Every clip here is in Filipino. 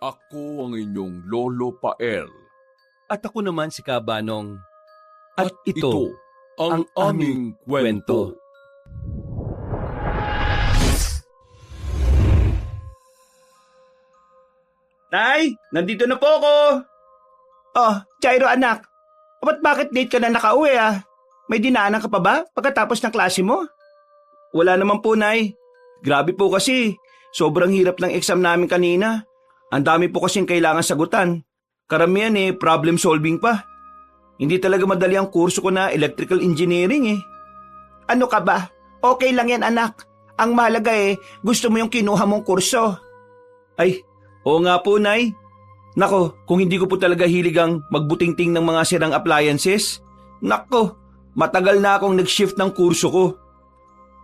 Ako ang inyong Lolo Pael. At ako naman si Kabanong. At Ito ang aming kwento. Tay, nandito na po ako. Oh, Jairo anak. Bakit late ka na nakauwi ah? May dinaanan ka pa ba pagkatapos ng klase mo? Wala naman po, Nay. Grabe po kasi. Sobrang hirap ng exam namin kanina. Ang dami po kasing kailangan sagutan. Karamihan problem solving pa. Hindi talaga madali ang kurso ko na electrical engineering eh. Ano ka ba? Okay lang yan anak. Ang mahalaga gusto mo yung kinuha mong kurso. Ay, oo nga po, Nay. Nako, kung hindi ko po talaga hilig ang magbutingting ng mga sirang appliances, nako, matagal na akong nag-shift ng kurso ko.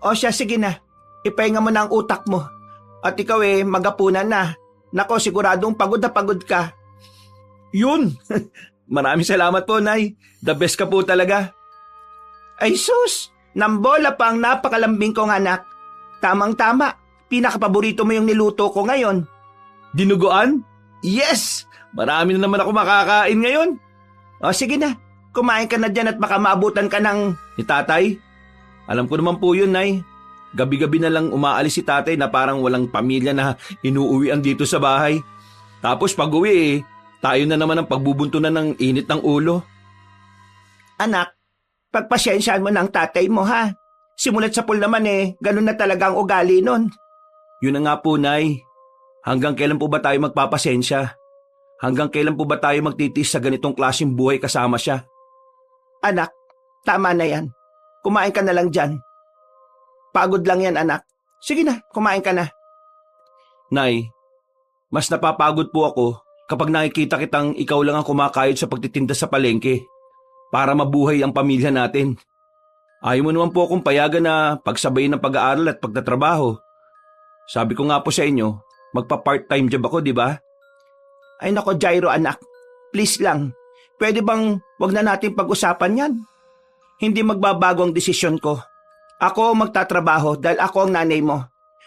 O siya, sige na. Ipahinga mo na ang utak mo. At ikaw magapunan na. Nako, siguradong pagod na pagod ka. Yun! Maraming salamat po, Nay. The best ka po talaga. Ay sus! Nambola pa ang napakalambing kong anak. Tamang-tama. Pinakapaborito mo yung niluto ko ngayon. Dinuguan? Yes! Marami na naman ako makakain ngayon. O sige na. Kumain ka na dyan at baka maabutan ka ng ni tatay. Alam ko naman po yun, Nay. Gabi-gabi na lang umaalis si tatay na parang walang pamilya na inuuwian dito sa bahay. Tapos pag uwi tayo na naman ang pagbubuntunan ng init ng ulo. Anak, pagpasyensyahan mo ng tatay mo ha. Simulat sa pool naman ganun na talaga ang ugali nun. Yun na nga po, Nay. Hanggang kailan po ba tayo magpapasensya? Hanggang kailan po ba tayo magtitiis sa ganitong klaseng buhay kasama siya? Anak, tama na yan. Kumain ka na lang dyan. Pagod lang yan, anak. Sige na, kumain ka na. Nay, mas napapagod po ako kapag nakikita kitang ikaw lang ang kumakayod sa pagtitinda sa palengke para mabuhay ang pamilya natin. Ayaw mo naman po akong payagan na pagsabayin ng pag-aaral at pagtatrabaho. Sabi ko nga po sa inyo, magpa-part-time job ako, di ba? Ay nako, Jairo anak. Please lang, pwede bang wag na natin pag-usapan yan? Hindi magbabago ang desisyon ko. Ako ang magtatrabaho dahil ako ang nanay mo.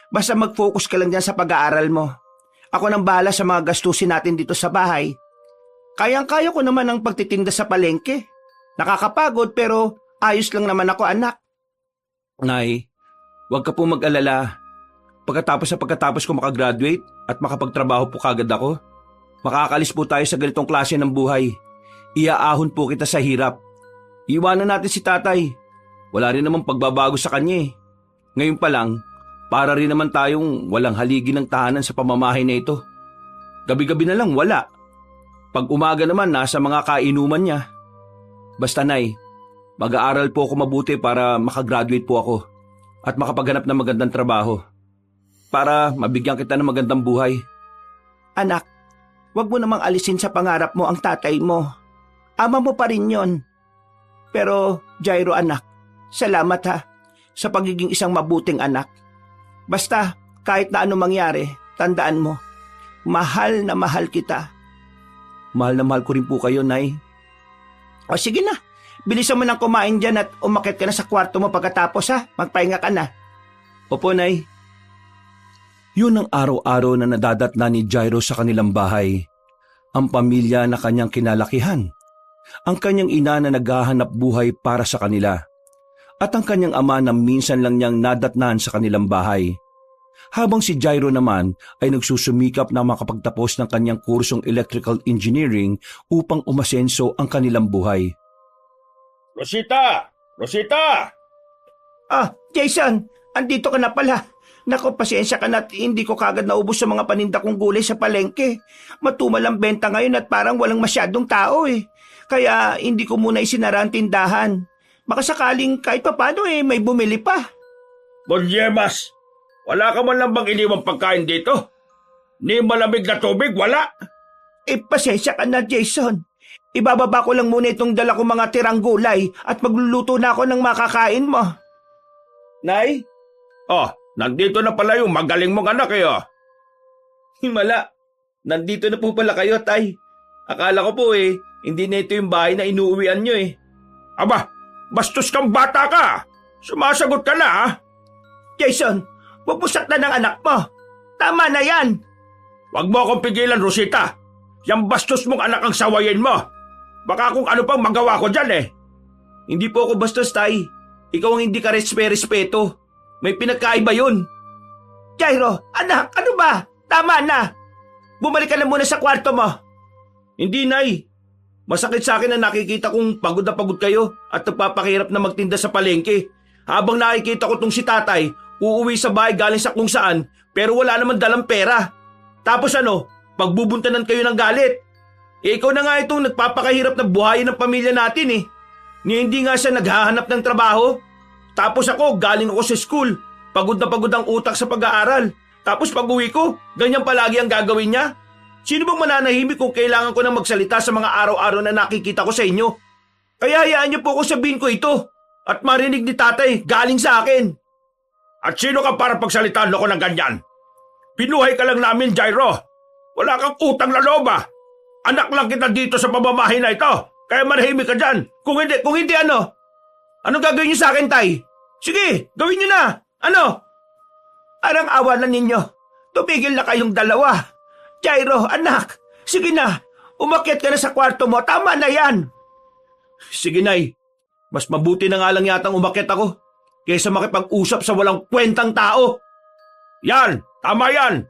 Basta mag-focus ka lang dyan sa pag-aaral mo. Ako nang bahala sa mga gastusin natin dito sa bahay. Kayang-kaya ko naman ang pagtitinda sa palengke. Nakakapagod pero ayos lang naman ako, anak. Nay, huwag ka po mag-alala. Pagkatapos ko makagraduate at makapagtrabaho po kagad ako, makakalis po tayo sa ganitong klase ng buhay. Iaahon po kita sa hirap. Iwanan natin si tatay. Wala rin namang pagbabago sa kanya. Ngayon pa lang, para rin naman tayong walang haligi ng tahanan sa pamamahay na ito. Gabi-gabi na lang wala. Pag umaga naman nasa mga kainuman niya. Basta Nay, mag-aaral po ako mabuti para makagraduate po ako at makapaghanap ng magandang trabaho. Para mabigyan kita ng magandang buhay. Anak, wag mo namang alisin sa pangarap mo ang tatay mo. Ama mo pa rin yon. Pero, Jairo anak, salamat ha sa pagiging isang mabuting anak. Basta, kahit na ano mangyari, tandaan mo, mahal na mahal kita. Mahal na mahal ko rin po kayo, Nay. O sige na, bilisan mo nang kumain dyan at umakyat ka na sa kwarto mo pagkatapos ha. Magpahinga ka na. Opo, Nay. Yun ang araw-araw na nadadatna ni Jairo sa kanilang bahay. Ang pamilya na kanyang kinalakihan. Ang kanyang ina na naghahanap buhay para sa kanila. At ang kanyang ama na minsan lang niyang nadatnan sa kanilang bahay. Habang si Jairo naman ay nagsusumikap na makapagtapos ng kanyang kursong electrical engineering upang umasenso ang kanilang buhay. Rosita! Rosita! Ah, Jason, andito ka na pala. Nako, pasensya ka na at hindi ko kagad naubos sa mga paninda kong gulay sa palengke. Matumal ang benta ngayon at parang walang masyadong tao Kaya hindi ko muna isinara ang tindahan. Baka sakaling kahit papano may bumili pa. Bonyemas! Wala ka man lang bang iniwang pagkain dito? Ni malamig na tubig, wala? Pasensya ka na, Jason. Ibababa ko lang muna itong dala kong mga tirang gulay at magluluto na ako ng makakain mo. Nay? Oh, nandito na pala yung magaling mong anak Himala, nandito na po pala kayo, Tay. Akala ko po hindi na ito yung bahay na inuuwian nyo Aba, bastos kang bata ka! Sumasagot ka na Jason, Pupusat na ng anak mo. Tama na yan. Huwag mo akong pigilan, Rosita. Yang bastos mong anak ang sawayin mo. Baka kung ano pang magawa ko dyan eh. Hindi po ako bastos, Tay. Ikaw ang hindi ka respeto. May pinagkaiba yun. Jairo, anak, ano ba? Tama na. Bumalik ka na muna sa kwarto mo. Hindi, Nay. Masakit sa akin na nakikita kong pagod na pagod kayo at nagpapakahirap na magtinda sa palengke. Habang nakikita ko tong si tatay, uuwi sa bahay galing sa kung saan, pero wala naman dalang pera. Tapos ano, pagbubuntanan kayo ng galit. Ikaw na nga itong nagpapakahirap na buhayin ng pamilya natin eh. Hindi nga siya naghahanap ng trabaho. Tapos ako, galing ako sa school. Pagod na pagod ang utak sa pag-aaral. Tapos pag uwi ko, ganyan palagi ang gagawin niya. Sino bang mananahimik kung kailangan ko nang magsalita sa mga araw-araw na nakikita ko sa inyo? Kaya hayaan niyo po ko sabihin ko ito. At marinig ni tatay, galing sa akin. At sino ka para pagsalitaan ako ng ganyan? Pinuhay ka lang namin, Jairo. Wala kang utang na loob ah. Anak lang kita dito sa pamamahay na ito. Kaya manahimik ka dyan. Kung hindi ano? Anong gagawin niyo sa akin, Tay? Sige, gawin niyo na. Ano? Arang awa na ninyo. Tumigil na kayong dalawa. Jairo, anak, sige na. Umakyat ka na sa kwarto mo. Tama na yan. Sige, Nay. Mas mabuti na nga lang yatang umakyat ako kaysa makipag-usap sa walang kwentang tao. Yan! Tama yan!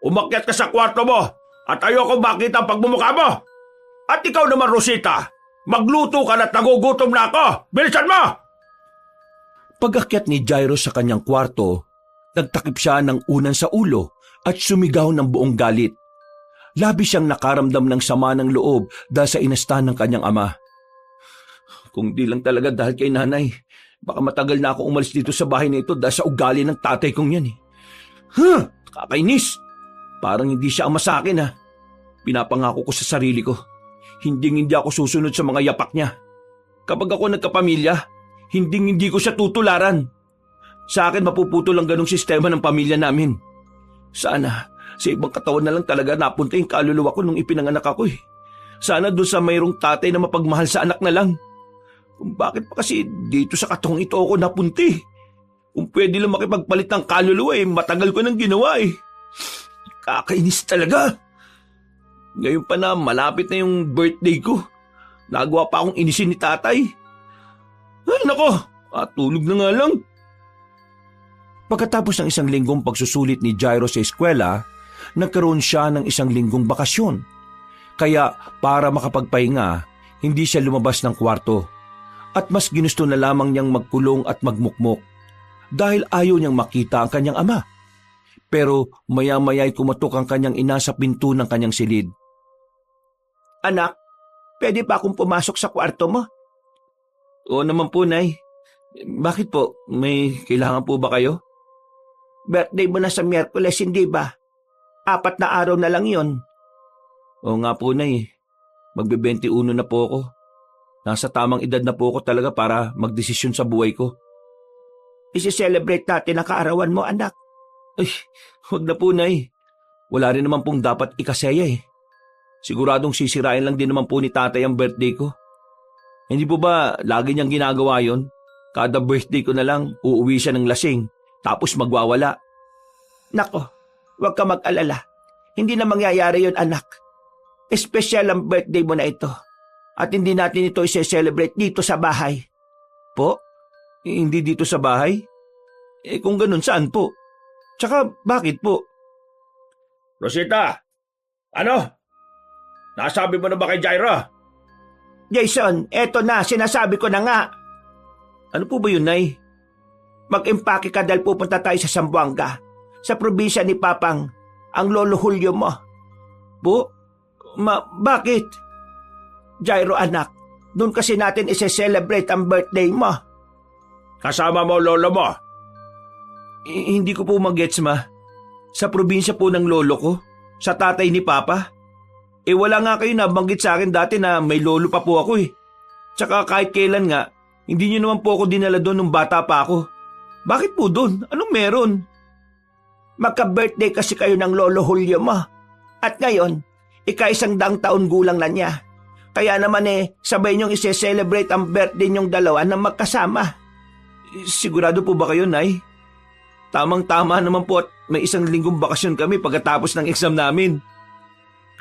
Umakyat ka sa kwarto mo at ayoko makita ang pagmumukha mo. At ikaw naman, Rosita, magluto ka na't nagugutom na ako. Bilisan mo! Pag-akyat ni Jairo sa kanyang kwarto, nagtakip siya ng unan sa ulo at sumigaw ng buong galit. Labis siyang nakaramdam ng sama ng loob dahil sa inastan ng kanyang ama. Kung di lang talaga dahil kay nanay, baka matagal na ako umalis dito sa bahay na ito dahil sa ugali ng tatay kong yan eh. Kakainis! Parang hindi siya ama sa akin ha. Pinapangako ko sa sarili ko, hindi ako susunod sa mga yapak niya. Kapag ako nagkapamilya, hindi ko siya tutularan. Sa akin mapuputol ang ganong sistema ng pamilya namin. Sana sa ibang katawan na lang talaga napunta yung kaluluwa ko nung ipinanganak ako eh. Sana doon sa mayroong tatay na mapagmahal sa anak na lang. Kung bakit pa kasi dito sa katong ito ako napunti? Kung pwede lang makipagpalit ng kaluluwa eh, matagal ko nang ginawa eh. Kakainis talaga. Ngayon pa na malapit na yung birthday ko. Nagawa pa akong inisin ni tatay. Ay nako, tulog na nga lang. Pagkatapos ng isang linggong pagsusulit ni Jairo sa eskwela, nagkaroon siya ng isang linggong bakasyon. Kaya para makapagpahinga, hindi siya lumabas ng kwarto. At mas ginusto na lamang niyang magkulong at magmukmok dahil ayaw niyang makita ang kanyang ama. Pero maya-maya'y kumatok ang kanyang ina sa pinto ng kanyang silid. Anak, pwede ba akong pumasok sa kwarto mo? Oo naman po, Nay. Bakit po? May kailangan po ba kayo? Birthday mo na sa Miyerkules, hindi ba? 4 na araw na lang yon. Oo nga po, Nay. Magbe-21 na po ako. Nasa tamang edad na po ako talaga para magdesisyon sa buhay ko. Isi-celebrate natin ang kaarawan mo, anak. Ay, huwag na po, Nay. Wala rin naman pong dapat ikasaya eh. Siguradong sisirain lang din naman po ni tatay ang birthday ko. Hindi po ba lagi niyang ginagawa yon? Kada birthday ko na lang, uuwi siya ng lasing, tapos magwawala. Nako, huwag ka mag-alala. Hindi na mangyayari yon, anak. Espesyal ang birthday mo na ito. At hindi natin ito i-celebrate dito sa bahay. Po? Hindi dito sa bahay? Kung ganun, saan po? Tsaka bakit po? Rosita, ano? Nasabi mo na ba kay Jairo? Jason, eto na, sinasabi ko na nga. Ano po ba yun, Nay? Mag-impake ka dahil pupunta tayo sa Zamboanga, sa probinsya ni Papang, ang lolo Julio mo. Po? Bakit? Jairo, anak, doon kasi natin isi-celebrate ang birthday mo. Kasama mo lolo mo? Hindi ko po mag-gets, ma. Sa probinsya po ng lolo ko, sa tatay ni Papa. Wala nga kayo nabanggit sa akin dati na may lolo pa po ako eh. Tsaka kahit kailan nga, hindi niyo naman po ako dinala doon nung bata pa ako. Bakit po doon? Anong meron? Magka-birthday kasi kayo ng lolo Julio mo. At ngayon, ika-100 taon gulang na niya. Kaya naman sabay niyong isi-celebrate ang birthday niyong dalawa na magkasama. Sigurado po ba kayo, Nay? Tamang-tama naman po at may 1 linggong bakasyon kami pagkatapos ng exam namin.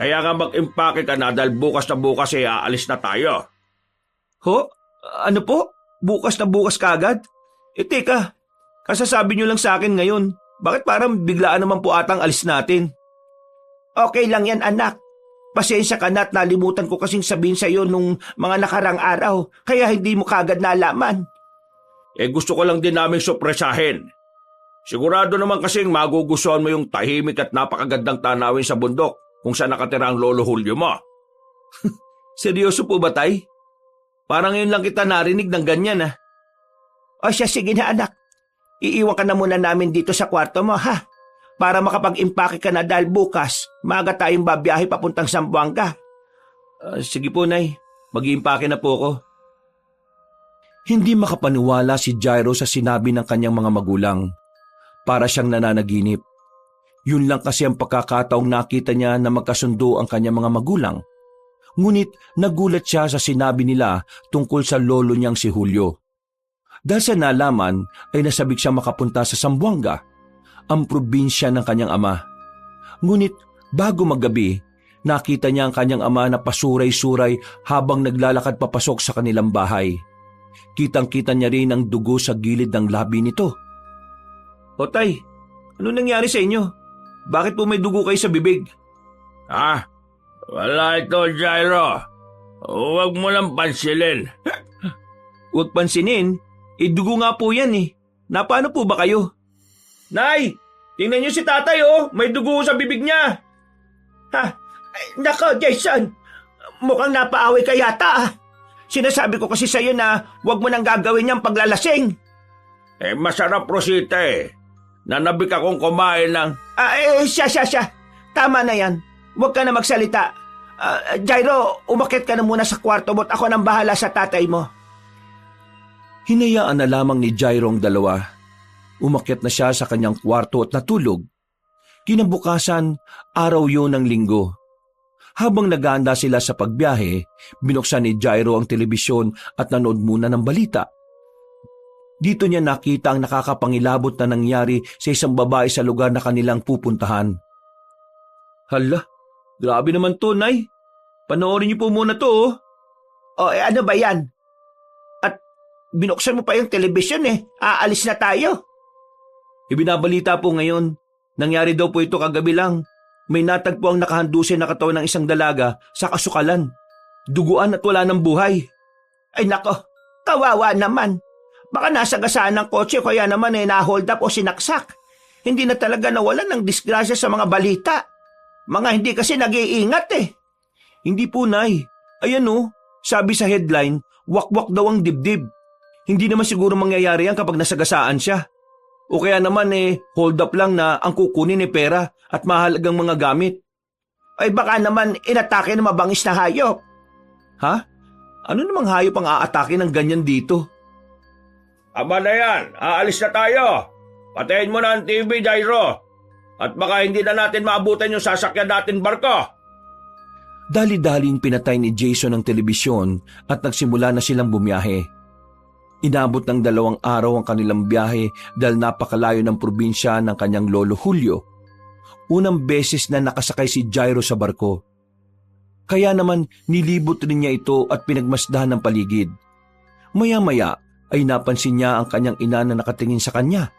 Kaya nga mag-impake ka na dahil bukas na bukas aalis na tayo. Ho? Ano po? Bukas na bukas kagad? Teka, kasasabi niyo lang sa akin ngayon. Bakit parang biglaan naman po atang alis natin? Okay lang yan, anak. Pasensya ka na at nalimutan ko kasing sabihin sa iyo nung mga nakarang araw, kaya hindi mo kagad nalaman. Gusto ko lang din namin sorpresahin. Sigurado naman kasing magugustuhan mo yung tahimik at napakagandang tanawin sa bundok kung saan nakatira ang Lolo Julio mo. Seryoso po ba, Tay? Parang ngayon lang kita narinig ng ganyan, ah. O siya, sige na, anak. Iiwan ka na muna namin dito sa kwarto mo, ha? Para makapag-impake ka na dahil bukas, maaga tayong babiyahe papuntang Zamboanga. Sige po, Nay. Mag-iimpake na po ako. Hindi makapaniwala si Jairo sa sinabi ng kanyang mga magulang. Para siyang nananaginip. Yun lang kasi ang pagkakataong nakita niya na magkasundo ang kanyang mga magulang. Ngunit nagulat siya sa sinabi nila tungkol sa lolo niyang si Julio. Dahil sa nalaman ay nasabik siya makapunta sa Zamboanga, ang probinsya ng kanyang ama. Ngunit bago maggabi, nakita niya ang kanyang ama na pasuray-suray habang naglalakad papasok sa kanilang bahay. Kitang-kita niya rin ang dugo sa gilid ng labi nito. O Tay, ano nangyari sa inyo? Bakit po may dugo kayo sa bibig? Wala ito, Jairo. Huwag mo lang pansilin. Huwag pansinin, dugo nga po yan eh. Napaano po ba kayo? Nay, tingnan niyo si tatay oh, may dugo sa bibig niya. Ha? Ay, nako, Jason, mukhang napaaway ka yata ah. Sinasabi ko kasi sa'yo na huwag mo nang gagawin niyang paglalasing. Masarap Rosita eh. Nanabik akong kumain ng... Siya. Tama na yan. Huwag ka na magsalita. Jairo, umakyat ka na muna sa kwarto mo at ako nang bahala sa tatay mo. Hinayaan na lamang ni Jairo ang dalawa. Umakyat na siya sa kanyang kwarto at natulog. Kinabukasan, araw yun ng linggo. Habang nag-aanda sila sa pagbiyahe, binuksan ni Jairo ang telebisyon at nanood muna ng balita. Dito niya nakita ang nakakapangilabot na nangyari sa isang babae sa lugar na kanilang pupuntahan. Hala, grabe naman to, Nay. Panoorin niyo po muna to, oh. Ano ba yan? At binuksan mo pa yung telebisyon eh. Aalis na tayo. Ibinabalita po ngayon. Nangyari daw po ito kagabi lang. May natagpo ang nakahandusay na katawan ng isang dalaga sa kasukalan. Duguan at wala ng buhay. Ay nako, kawawa naman. Baka nasagasaan ng kotse kaya naman na-hold up o sinaksak. Hindi na talaga nawalan ng disgrasya sa mga balita. Mga hindi kasi nag-iingat eh. Hindi po, Nay. Ayan oh, sabi sa headline, wakwak daw ang dibdib. Hindi naman siguro mangyayari yan kapag nasagasaan siya. O kaya naman hold up lang na ang kukunin pera at mahalagang mga gamit. Ay baka naman inatake ng mabangis na hayop. Ha? Ano namang hayop ang aatake ng ganyan dito? Aba na yan, aalis na tayo. Patayin mo na ang TV, Jairo. At baka hindi na natin maabutan yung sasakyan natin barko. Dali-daling pinatay ni Jason ang telebisyon at nagsimula na silang bumiyahe. Inabot ng 2 araw ang kanilang biyahe dahil napakalayo ng probinsya ng kanyang lolo Julio. Unang beses na nakasakay si Jairo sa barko. Kaya naman nilibot rin niya ito at pinagmasdahan ng paligid. Maya-maya ay napansin niya ang kanyang ina na nakatingin sa kanya,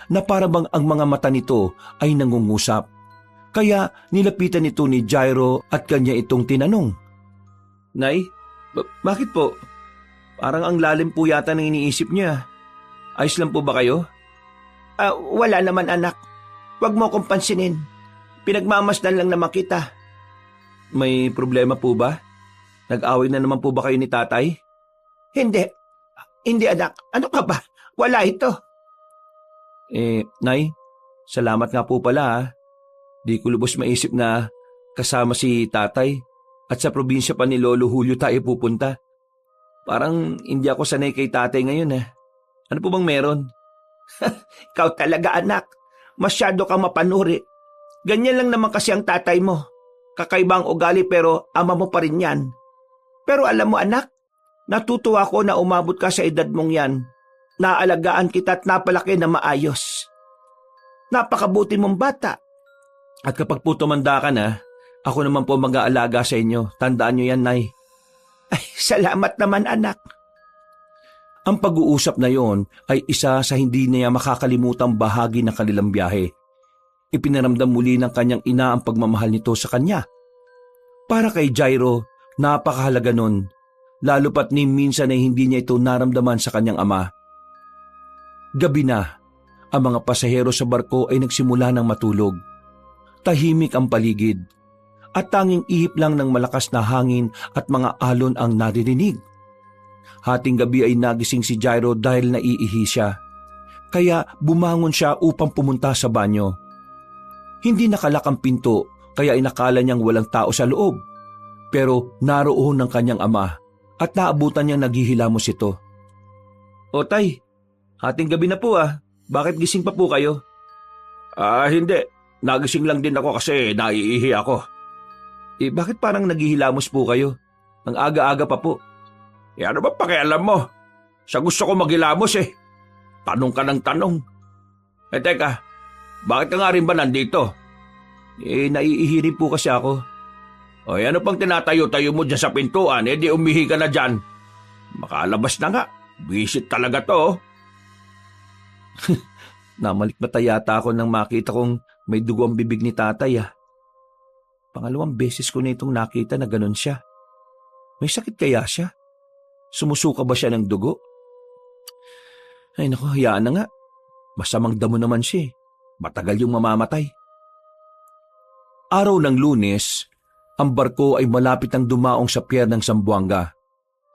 na parabang ang mga mata nito ay nangungusap. Kaya nilapitan nito ni Jairo at kanya itong tinanong. Nay, bakit po? Parang ang lalim po yata ng iniisip niya. Ayos lang po ba kayo? Wala naman anak. Huwag mo akong pansinin. Pinagmamasdan lang naman kita. May problema po ba? Nag-away na naman po ba kayo ni tatay? Hindi. Hindi anak. Ano ka ba? Wala ito. Nay, salamat nga po pala ha. Di ko lubos maisip na kasama si tatay at sa probinsya pa ni Lolo Julio tayo pupunta. Parang hindi ako sanay kay tatay ngayon eh. Ano po bang meron? Ikaw talaga anak. Masyado kang mapanuri. Ganyan lang naman kasi ang tatay mo. Kakaiba ang ugali pero ama mo pa rin yan. Pero alam mo anak, natutuwa ko na umabot ka sa edad mong yan. Naalagaan kita at napalaki na maayos. Napakabuti mong bata. At kapag po tumanda ka na, Ako naman po mag-aalaga sa inyo. Tandaan nyo yan, Nay. Ay, salamat naman anak. Ang pag-uusap na yon ay isa sa hindi niya makakalimutang bahagi ng kanilang biyahe. Ipinaramdam muli ng kanyang ina ang pagmamahal nito sa kanya. Para kay Jairo, napakahalaga nun, lalo pat ni minsan ay hindi niya ito naramdaman sa kanyang ama. Gabi na, ang mga pasahero sa barko ay nagsimula ng matulog. Tahimik ang paligid, at tanging ihip lang ng malakas na hangin at mga alon ang naririnig. Hating gabi ay nagising si Jairo dahil naiihi siya, kaya bumangon siya upang pumunta sa banyo. Hindi nakalak ang pinto, kaya inakala niyang walang tao sa loob. Pero naroon ng kanyang ama at naabutan niyang naghihilamos ito. O tay, hating gabi na po ah. Bakit gising pa po kayo? Hindi. Nagising lang din ako kasi naiihi ako. Bakit parang naghihilamos po kayo? Ang aga-aga pa po. Ano ba pakialam mo? Sa gusto ko maghilamos eh. Tanong ka ng tanong. Teka, bakit ka nga rin ba nandito? Naiihi rin po kasi ako. Ano pang tinatayo-tayo mo dyan sa pintuan? Di umihi ka na dyan. Makalabas na nga. Visit talaga to. Namalikmata yata ako nang makita kong may dugo ang bibig ni tatay ah. Pangalawang beses ko na itong nakita na ganun siya. May sakit kaya siya? Sumusuka ba siya ng dugo? Ay naku, hayaan na nga. Masamang damo naman siya eh. Matagal yung mamamatay. Araw ng Lunes, ang barko ay malapit ang dumaong sa pier ng Zamboanga.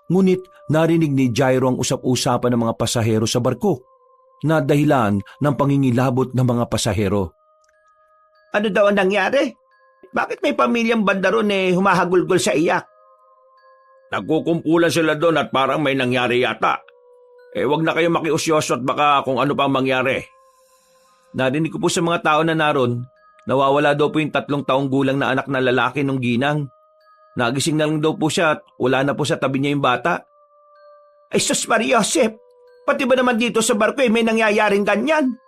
Ngunit narinig ni Jairo ang usap-usapan ng mga pasahero sa barko na dahilan ng pangingilabot ng mga pasahero. Ano daw ang nangyari? Bakit may pamilyang banda ron humahagulgol sa iyak? Nagkukumpulan sila doon at parang may nangyari yata. Wag na kayo makiusyoso at baka kung ano pang mangyari. Narinig ko po sa mga tao na naroon, nawawala daw po yung 3 taong gulang na anak na lalaki nung ginang. Nagising na lang daw po siya at wala na po sa tabi niya yung bata. Ay sus Maria Josep, pati ba naman dito sa barko may nangyayaring ganyan?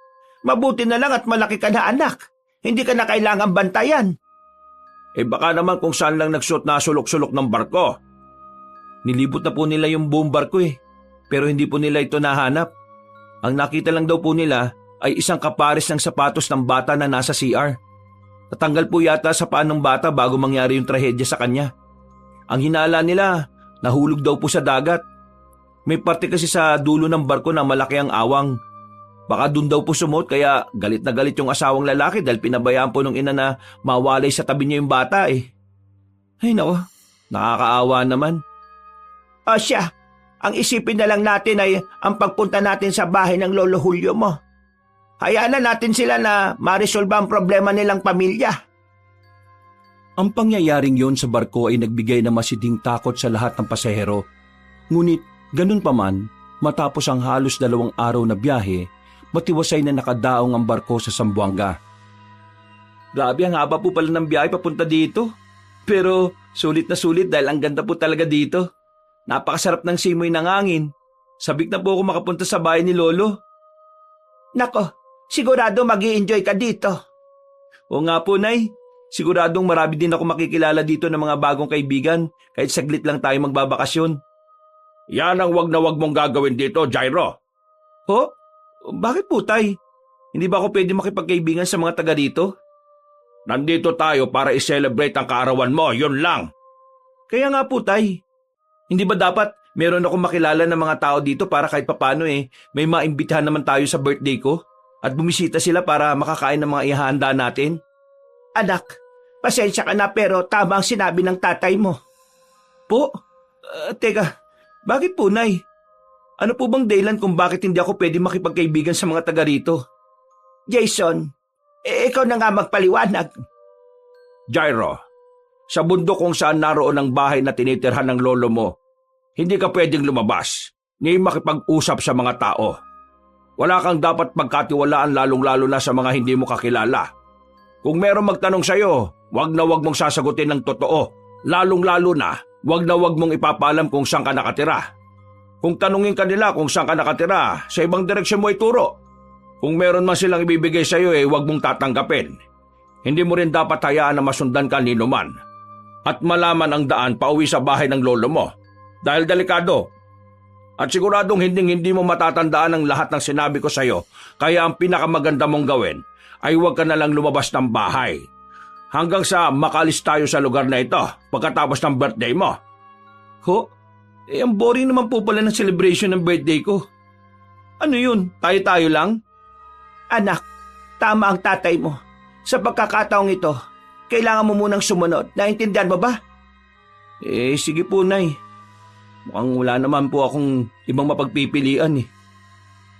Mabuti na lang at malaki ka na anak. Hindi ka na kailangang bantayan. Baka naman kung saan lang nagsuot na sulok-sulok ng barko. Nilibot na po nila yung buong barko pero hindi po nila ito nahanap. Ang nakita lang daw po nila ay isang kapares ng sapatos ng bata na nasa CR. Natanggal po yata sa paa ng bata bago mangyari yung trahedya sa kanya. Ang hinala nila, nahulog daw po sa dagat. May parte kasi sa dulo ng barko na malaki ang awang. Baka dun daw po sumot kaya galit na galit yung asawang lalaki dahil pinabayaan po nung ina na mawalay sa tabi niya yung bata Ay nako, nakakaawa naman. O siya, ang isipin na lang natin ay ang pagpunta natin sa bahay ng Lolo Julio mo. Hayaan na natin sila na ma-resolve ang problema nilang pamilya. Ang pangyayaring yon sa barko ay nagbigay ng masiding takot sa lahat ng pasahero. Ngunit ganun pa man, matapos ang halos 2 araw na biyahe, matiwasay na nakadaong ang barko sa Zamboanga. Grabe, ang haba po pala ng biyahe papunta dito. Pero sulit na sulit dahil ang ganda po talaga dito. Napakasarap ng simoy ng hangin. Sabik na po ako makapunta sa bahay ni Lolo. Nako, sigurado mag-i-enjoy ka dito. Oo nga po, Nay. Siguradong marami din ako makikilala dito ng mga bagong kaibigan kahit saglit lang tayo magbabakasyon. Yan ang wag na wag mong gagawin dito, Jairo. Ho? Bakit po, Tay? Hindi ba ako pwede makipagkaibigan sa mga taga dito? Nandito tayo para i-celebrate ang kaarawan mo, yun lang. Kaya nga po, Tay. Hindi ba dapat meron akong makilala ng mga tao dito para kahit papano may maimbitahan naman tayo sa birthday ko at bumisita sila para makakain ng mga ihahanda natin? Anak, pasensya ka na pero tama ang sinabi ng tatay mo. Po? Teka, bakit po, Nay? Ano po bang dahilan kung bakit hindi ako pwede makipagkaibigan sa mga taga rito? Jason, ikaw na nga magpaliwanag. Jairo, sa bundok kung saan naroon ang bahay na tinitirhan ng lolo mo, hindi ka pwedeng lumabas ni makipag-usap sa mga tao. Wala kang dapat pagkatiwalaan lalong-lalo na sa mga hindi mo kakilala. Kung merong magtanong sa'yo, wag na wag mong sasagutin ng totoo. Lalong-lalo na, wag mong ipapaalam kung saan ka nakatira. Kung tanungin ka nila kung saan ka nakatira, sa ibang direksyon mo ituro. Kung meron man silang ibibigay sa'yo, wag mong tatanggapin. hindi mo rin dapat hayaan na masundan ka ni man at malaman ang daan pauwi sa bahay ng lolo mo dahil delikado. At siguradong hindi mo matatandaan ang lahat ng sinabi ko sa iyo, kaya ang pinakamaganda mong gawin ay huwag ka na lang lumabas ng bahay hanggang sa makalis tayo sa lugar na ito pagkatapos ng birthday mo. Ho? Ang boring naman po pala ng celebration ng birthday ko. Ano yun? Tayo-tayo lang? Anak, tama ang tatay mo. Sa pagkakataong ito, kailangan mo munang sumunod. Naintindihan mo ba? Sige po, Nay. Mukhang wala naman po akong ibang mapagpipilian eh.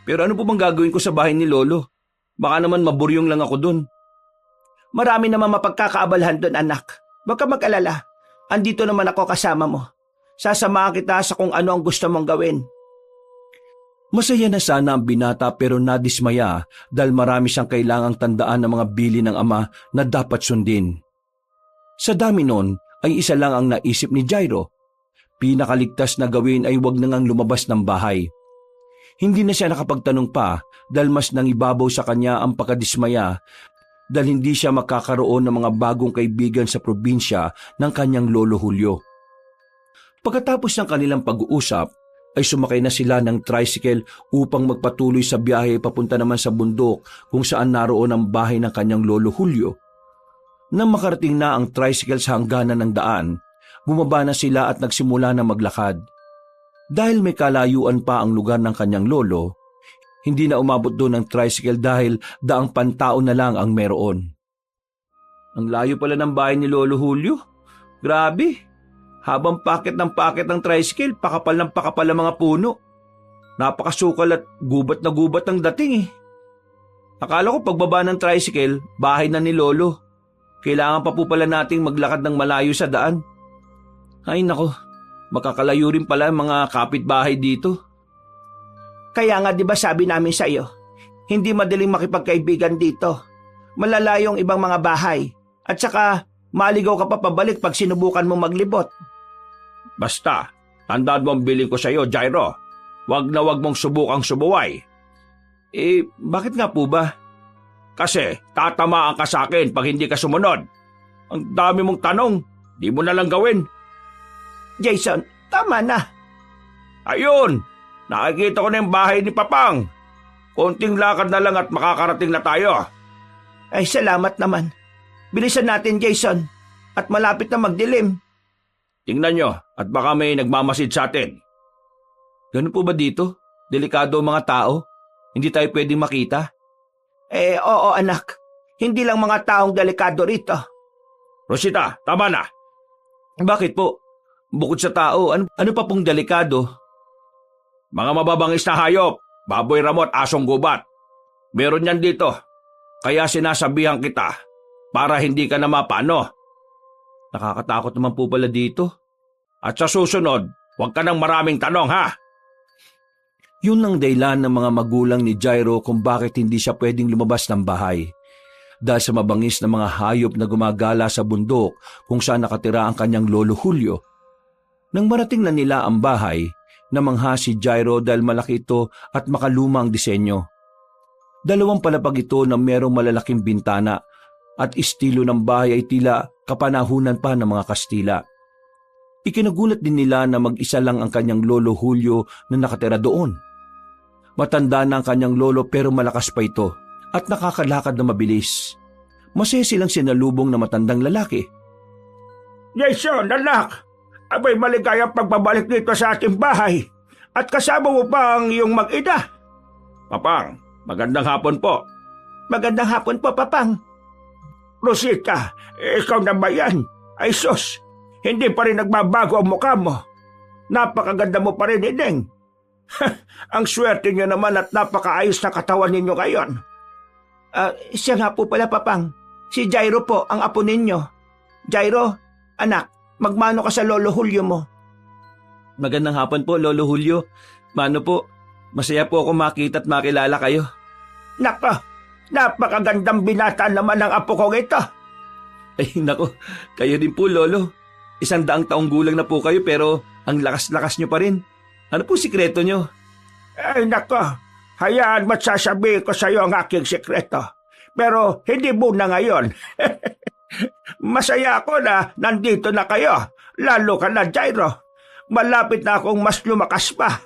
Pero ano po bang gagawin ko sa bahay ni Lolo? Baka naman maburyong lang ako dun. Marami naman mapagkakaabalahan doon, anak. Huwag ka mag-alala. Andito naman ako kasama mo. Sasamahan kita sa kung ano ang gusto mong gawin. Masaya na sana ang binata pero nadismaya dahil marami siyang kailangang tandaan ng mga bili ng ama na dapat sundin. Sa dami nun ay isa lang ang naisip ni Jairo. Pinakaligtas na gawin ay huwag nang lumabas ng bahay. Hindi na siya nakapagtanong pa dahil mas nangibabaw sa kanya ang pagkadismaya dahil hindi siya makakaroon ng mga bagong kaibigan sa probinsya ng kanyang lolo Julio. Pagkatapos ng kanilang pag-uusap, ay sumakay na sila ng tricycle upang magpatuloy sa biyahe papunta naman sa bundok kung saan naroon ang bahay ng kanyang lolo Julio. Nang makarating na ang tricycle sa hangganan ng daan, bumaba na sila at nagsimula na maglakad. Dahil may kalayuan pa ang lugar ng kanyang lolo, hindi na umabot doon ang tricycle dahil daang pantao na lang ang meron. Ang layo pala ng bahay ni Lolo Julio. Grabe! Habang paket ng tricycle, pakapal ng pakapal ang mga puno. Napakasukal at gubat na gubat ang dating eh. Akala ko pagbaba ng tricycle, bahay na ni Lolo. Kailangan pa po pala nating maglakad ng malayo sa daan. Ay nako, makakalayo rin pala ang mga kapitbahay dito. Kaya nga di ba sabi namin sa iyo, hindi madaling makipagkaibigan dito. Malalayo ang ibang mga bahay. At saka, maligaw ka pa pabalik pag sinubukan mo maglibot. Basta, tandaan mo ang bilin ko sa iyo, Jairo. Huwag na huwag mong subukang subuway. Bakit nga po ba? Kasi tatamaan ka sa akin pag hindi ka sumunod. Ang dami mong tanong, di mo na lang gawin. Jason, tama na. Ayun, nakikita ko na yung bahay ni Papang. Konting lakad na lang at makakarating na tayo. Ay, salamat naman. Bilisan natin, Jason. At malapit na magdilim. Tingnan nyo at baka may nagmamasid sa atin. Ganun po ba dito? Delikado ang mga tao? Hindi tayo pwedeng makita? Oo anak. Hindi lang mga taong delikado rito. Rosita, tama na. Bakit po? Bukod sa tao, ano pa pong delikado? Mga mababangis na hayop, baboy ramot, asong gubat. Meron yan dito. Kaya sinasabihan kita para hindi ka na mapano. Nakakatakot naman po pala dito. At sa susunod, huwag ka ng maraming tanong ha. Yun ang dahilan ng mga magulang ni Jairo kung bakit hindi siya pwedeng lumabas ng bahay. Dahil sa mabangis na mga hayop na gumagala sa bundok kung saan nakatira ang kanyang lolo Julio. Nang marating na nila ang bahay, namangha si Jairo dahil malaki ito at makaluma ang disenyo. Dalawang palapag ito na merong malalaking bintana at estilo ng bahay ay tila kapanahunan pa ng mga Kastila. Ikinagulat din nila na mag-isa lang ang kanyang lolo Julio na nakatira doon. Matanda na ang kanyang lolo pero malakas pa ito at nakakalakad na mabilis. Masaya silang sinalubong na matandang lalaki. Jason, anak! Abay maligayang pagbabalik dito sa ating bahay. At kasama mo pa ang iyong mag-ina. Papang, magandang hapon po. Magandang hapon po, Papang. Rosita, ikaw na ba yan? Ay sus, hindi pa rin nagbabago ang mukha mo. Napakaganda mo pa rin, Ineng. Ang swerte niyo naman at napakaayos na katawan ninyo ngayon. Siya nga po pala, Papang. Si Jairo po, ang apo ninyo. Jairo, anak, magmano ka sa Lolo Julio mo. Magandang hapon po, Lolo Julio. Mano po, masaya po ako makita at makilala kayo. Nako, napakagandang binata naman ng apo kong ito. Ay nako, kayo din po, Lolo. 100 taong gulang na po kayo pero ang lakas-lakas nyo pa rin. Ano po sikreto nyo? Ay nako, hayaan mo't sasabihin ko sa iyo ang aking sekreto. Pero hindi muna ngayon. Masaya ako na nandito na kayo. Lalo ka na, Jairo. Malapit na akong mas lumakas pa.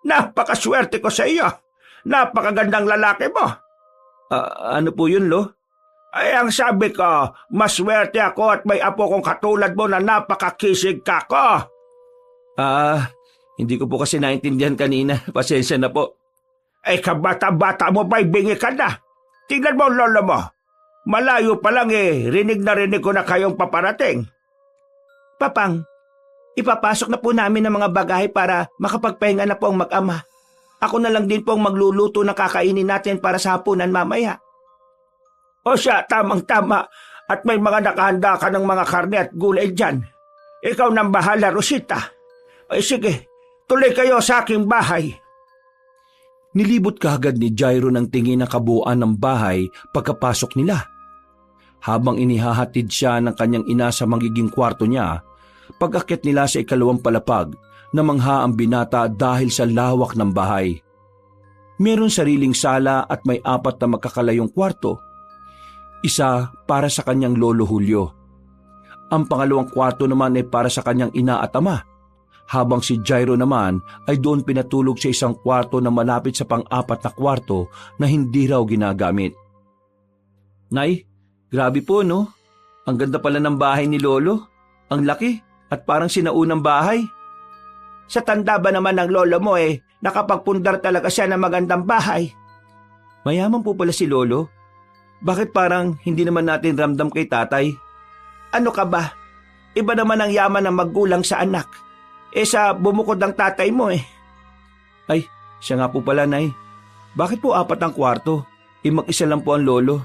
Napakaswerte ko sa iyo. Napakagandang lalaki mo. Ano po yun, Lo? Ay, ang sabi ko, maswerte ako at may apo kong katulad mo na napakakisig ka ko. Hindi ko po kasi naintindihan kanina. Pasensya na po. Ay, kabata-bata mo ba'y bingi ka na? Tingnan mo, lolo mo. Malayo pa lang rinig na rinig ko na kayong paparating. Papang, ipapasok na po namin ang mga bagahe para makapagpahinga na po ang mag-ama. Ako na lang din po ang magluluto na kakainin natin para sa hapunan mamaya. O siya, tamang-tama. At may mga nakahanda ka ng mga karne at gulay dyan. Ikaw nang bahala, Rosita. Ay sige, tuloy kayo sa aking bahay. Nilibot kaagad ni Jairo ng tingin ang kabuuan ng bahay pagkapasok nila. Habang inihahatid siya ng kanyang ina sa magiging kwarto niya, pag-akyat nila sa ikalawang palapag, namangha ang binata dahil sa lawak ng bahay. Meron sariling sala at may 4 na magkakalayong kwarto. Isa para sa kanyang lolo Julio. Ang pangalawang kwarto naman ay para sa kanyang ina at ama, habang si Jairo naman ay doon pinatulog sa isang kwarto na malapit sa pang-4 na kwarto na hindi raw ginagamit. Nay, grabe po no? Ang ganda pala ng bahay ni Lolo. Ang laki at parang sinaunang bahay. Sa tanda ba naman ng lolo mo nakapagpundar talaga siya ng magandang bahay. Mayaman po pala si Lolo. Bakit parang hindi naman natin ramdam kay tatay? Ano ka ba? Iba naman ang yaman ng magulang sa anak. Sa bumukod ng tatay mo Ay, siya nga po pala, Nay. Bakit po 4 ang kwarto? Mag-isa lang po ang lolo.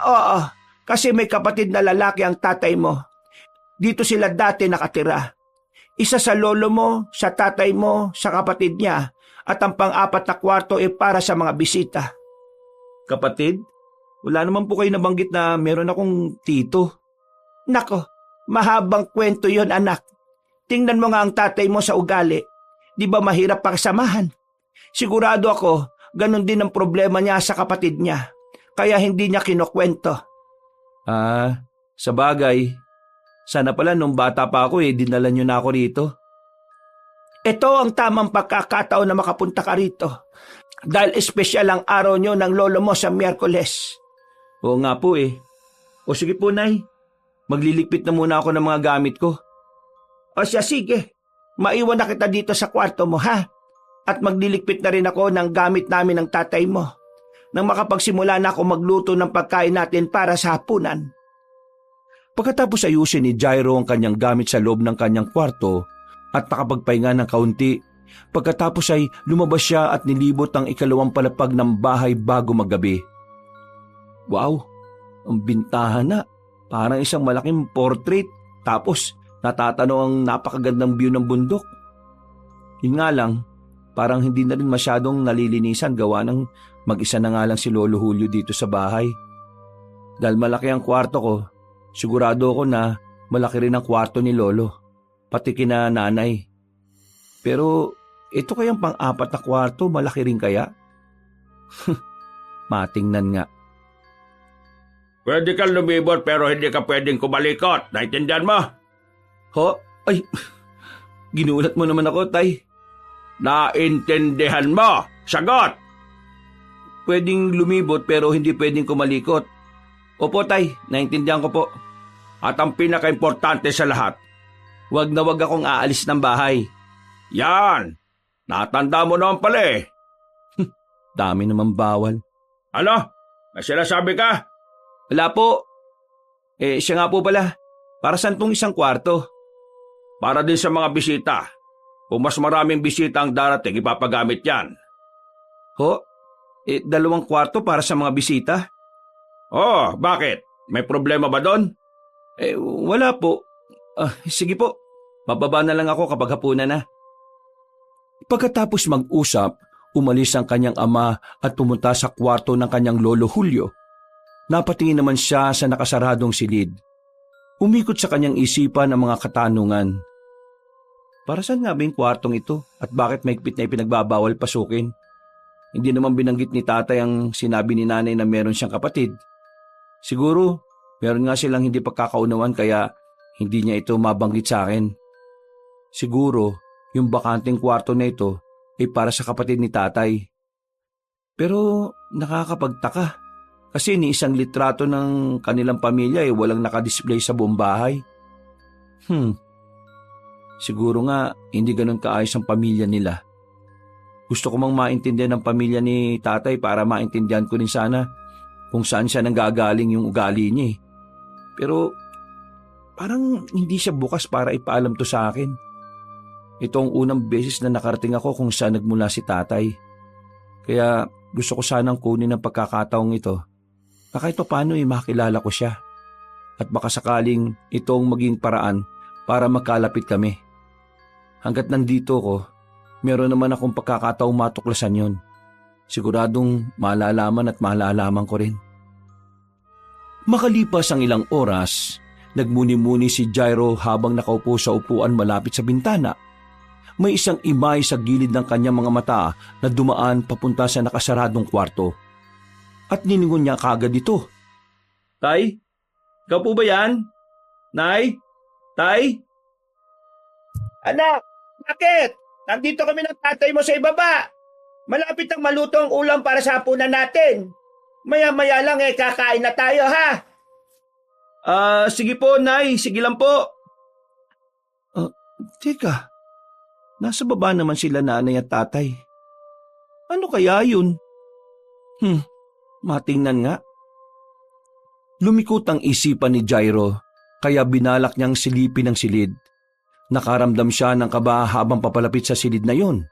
Oo. Kasi may kapatid na lalaki ang tatay mo. Dito sila dati nakatira. Isa sa lolo mo, sa tatay mo, sa kapatid niya. At ang pang-4 na kwarto para sa mga bisita. Kapatid? Wala naman po kayo nabanggit na meron akong tito. Nako, mahabang kwento yon anak. Tingnan mo nga ang tatay mo sa ugali. Di ba mahirap pakasamahan? Sigurado ako, ganun din ang problema niya sa kapatid niya. Kaya hindi niya kinukwento. Sa bagay. Sana pala nung bata pa ako dinala niyo na ako rito. Ito ang tamang pagkakataon na makapunta ka rito. Dahil espesyal ang araw niyo ng lolo mo sa Miyerkules. Oo nga po O sige po, Nay. Magliligpit na muna ako ng mga gamit ko. O siya, sige. Maiwan na kita dito sa kwarto mo, ha? At magliligpit na rin ako ng gamit namin ng tatay mo. Nang makapagsimula na ako magluto ng pagkain natin para sa hapunan. Pagkatapos ayusin ni Jairo ang kanyang gamit sa loob ng kanyang kwarto at nakapagpahinga ng kaunti, pagkatapos ay lumabas siya at nilibot ang ikalawang palapag ng bahay bago maggabi. Wow! Ang bintahan na. Parang isang malaking portrait. Tapos natatanaw ang napakagandang view ng bundok. Yun nga lang, parang hindi na rin masyadong nalilinisan gawa ng mag-isa na nga lang si Lolo Julio dito sa bahay. Dahil malaki ang kwarto ko, sigurado ako na malaki rin ang kwarto ni Lolo, pati kina nanay. Pero ito kayang pang-4 na kwarto, malaki rin kaya? Matingnan nga. Pwede kang lumibot pero hindi ka pwedeng kumalikot. Naintindihan mo? Ho? Ay, ginulat mo naman ako, Tay. Naintindihan mo? Sagot! Pwedeng lumibot pero hindi pwedeng kumalikot. Opo, Tay. Naintindihan ko po. At ang pinaka-importante sa lahat, wag na wag akong aalis ng bahay. yan! Natanda mo naman pala Dami naman bawal. Ano? May sinasabi ka? Wala po. Siya nga po pala. Para saan tong isang kwarto? Para din sa mga bisita. Kung mas maraming bisita ang darating, ipapagamit yan. Ho? 2 kwarto para sa mga bisita? Oh, bakit? May problema ba doon? Wala po. Sige po. Bababa na lang ako kapag hapunan na. Pagkatapos mag-usap, umalis ang kanyang ama at pumunta sa kwarto ng kanyang lolo Julio. Napatingin naman siya sa nakasaradong silid. Umikot sa kanyang isipan ang mga katanungan. Para saan nga ba yung kwartong ito at bakit mahigpit na ipinagbabawal pasukin? hindi naman binanggit ni tatay ang sinabi ni nanay na meron siyang kapatid. Siguro, meron nga silang hindi pagkakaunawan kaya hindi niya ito mabanggit sa akin. Siguro, yung bakanting kwarto na ito ay para sa kapatid ni tatay. Pero nakakapagtaka kasi ni isang litrato ng kanilang pamilya ay walang nakadisplay sa buong bahay. Siguro nga hindi ganun kaayos ang pamilya nila. Gusto ko mang maintindihan ng pamilya ni tatay para maintindihan ko rin sana kung saan siya nanggagaling yung ugali niya eh. Pero parang hindi siya bukas para ipaalam to sa akin. Ito ang unang beses na nakarating ako kung saan nagmula si tatay. Kaya gusto ko sanang kunin ang pagkakataong ito na kahit paano makilala ko siya. At baka sakaling itong maging paraan para magkalapit kami. Hanggat nandito ko, meron naman akong pagkakataong matuklasan yon. Siguradong malalaman at malalaman ko rin. Makalipas ang ilang oras, nagmuni-muni si Jairo habang nakaupo sa upuan malapit sa bintana. May isang imay sa gilid ng kanyang mga mata na dumaan papunta sa nakasaradong kwarto. At nilingon niya kaagad ito. Tay? Ikaw po ba yan? Nay? Tay? Anak, bakit? Nandito kami ng tatay mo sa ibaba. Malapit ang maluto ang ulam para sa hapunan natin. Maya-maya lang kakain na tayo ha. Sige po, Nay. Sige lang po. Teka, nasa baba naman sila nanay at tatay. Ano kaya yun? Matingnan nga. Lumikot ang isipan ni Jairo, kaya binalak niyang silipin ang silid. Nakaramdam siya ng kaba habang papalapit sa silid na yon.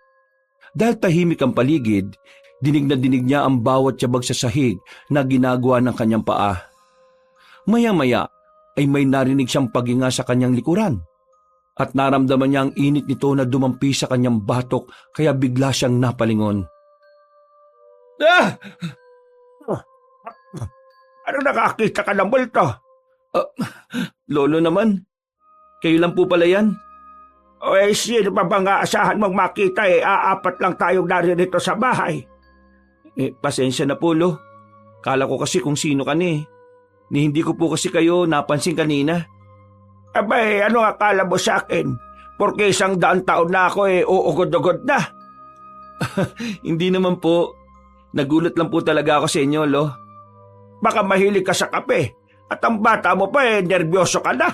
Dahil tahimik ang paligid, dinig na dinig niya ang bawat tiyabag sa sahig na ginagawa ng kanyang paa. Maya-maya ay may narinig siyang paghinga sa kanyang likuran. At naramdaman niya ang init nito na dumampi sa kanyang batok kaya bigla siyang napalingon. Ano nakakita ka ng multo? Lolo naman, kayo lang po pala yan. Sino pa bang aasahan mong makita Aapat lang tayong naririto sa bahay. Pasensya na po, Lo. Kala ko kasi kung sino ka ni. Ni hindi ko po kasi kayo napansin kanina. Abay, ano akala mo sa akin? Porque 100 taon na ako uugod-ugod na. Hindi naman po. Nagulat lang po talaga ako sa inyo, Lo. Baka mahilig ka sa kape at ang bata mo pa nervyoso ka na.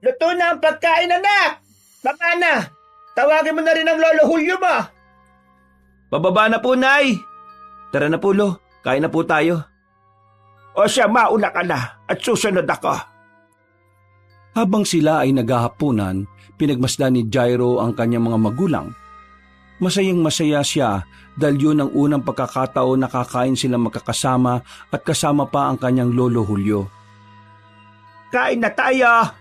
Luto na ang pagkain, anak! Baka na! Tawagin mo na rin ang lolo Julio mo! Bababa na po, Nay! Tara na po, Lo. Kain na po tayo. O siya, mauna ka na at susunod ako. Habang sila ay naghahapunan, pinagmasdan ni Jairo ang kanyang mga magulang. Masayang masaya siya dahil yun ang unang pagkakataon na kakain silang magkakasama at kasama pa ang kanyang lolo Julio. Kain na tayo!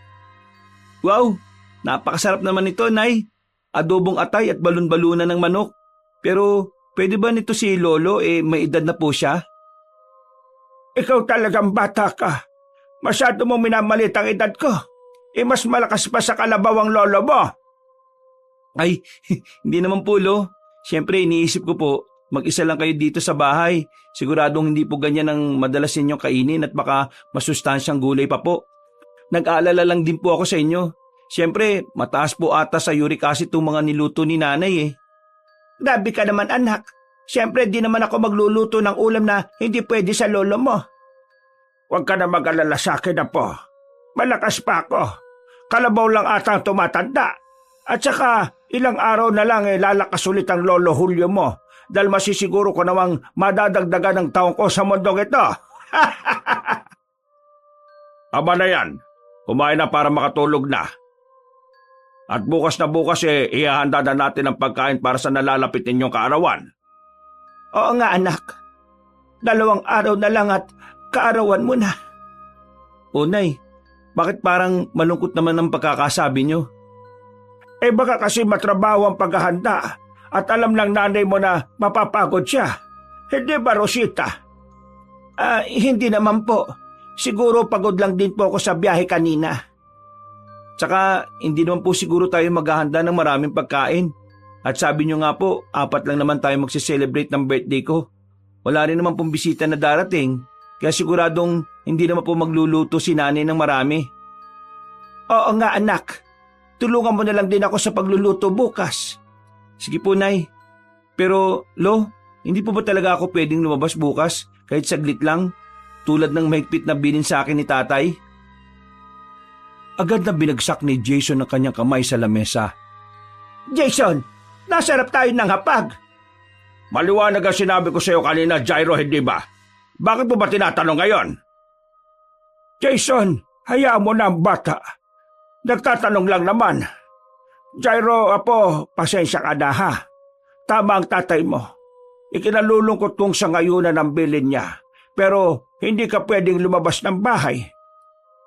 Wow! Napakasarap naman ito, Nay. Adobong atay at balon-balunan ng manok. Pero pwede ba nito si Lolo may edad na po siya? Ikaw talagang bata ka. Masyado mong minamalit ang edad ko. Mas malakas pa sa kalabaw ang lolo mo. Ay, hindi naman po, Lo. Siyempre, iniisip ko po, mag-isa lang kayo dito sa bahay. Siguradong hindi po ganyan ang madalas ninyong kainin at baka masustansyang gulay pa po. Nag-aalala lang din po ako sa inyo. Siyempre, mataas po ata sa uric acid itong mga niluto ni nanay Grabe ka naman, anak. Siyempre, di naman ako magluluto ng ulam na hindi pwede sa lolo mo. Huwag ka na mag-alala sa akin na po. Malakas pa ako. Kalabaw lang ata ang tumatanda. At saka, ilang araw na lang lalakas ulit ang lolo Julio mo dahil masisiguro ko namang madadagdagan ng taong ko sa mundong ito. Aba na yan. Kumain na para makatulog na. At bukas na bukas ihahanda na natin ang pagkain para sa nalalapit ninyong kaarawan. Oo nga, anak. 2 araw na lang at kaarawan mo na. O, Nay, bakit parang malungkot naman ang pagkakasabi nyo? Baka kasi matrabaho ang paghahanda at alam ng nanay mo na mapapagod siya. Hindi ba, Rosita? Hindi naman po. Siguro pagod lang din po ako sa biyahe kanina. Tsaka, hindi naman po siguro tayo maghahanda ng maraming pagkain. At sabi niyo nga po, 4 lang naman tayo magse-celebrate ng birthday ko. Wala rin naman pong bisita na darating, kaya siguradong hindi naman po magluluto si nanay ng marami. Oo nga anak, tulungan mo na lang din ako sa pagluluto bukas. Sige po Nay. Pero Lo, hindi po ba talaga ako pwedeng lumabas bukas kahit saglit lang, tulad ng mahigpit na bilin sa akin ni tatay? Agad na binagsak ni Jason ang kanyang kamay sa lamesa. Jason, nasarap tayo ng hapag. Maliwanag ang sinabi ko sa iyo kanina, Jairo, hindi ba? Bakit mo ba tinatanong ngayon? Jason, hayaan mo na ang bata. Nagtatanong lang naman. Jairo, apo, pasensya ka na ha. Tama ang tatay mo. Ikinalulungkot kong sa ngayunan ang bilin niya. Pero hindi ka pwedeng lumabas ng bahay.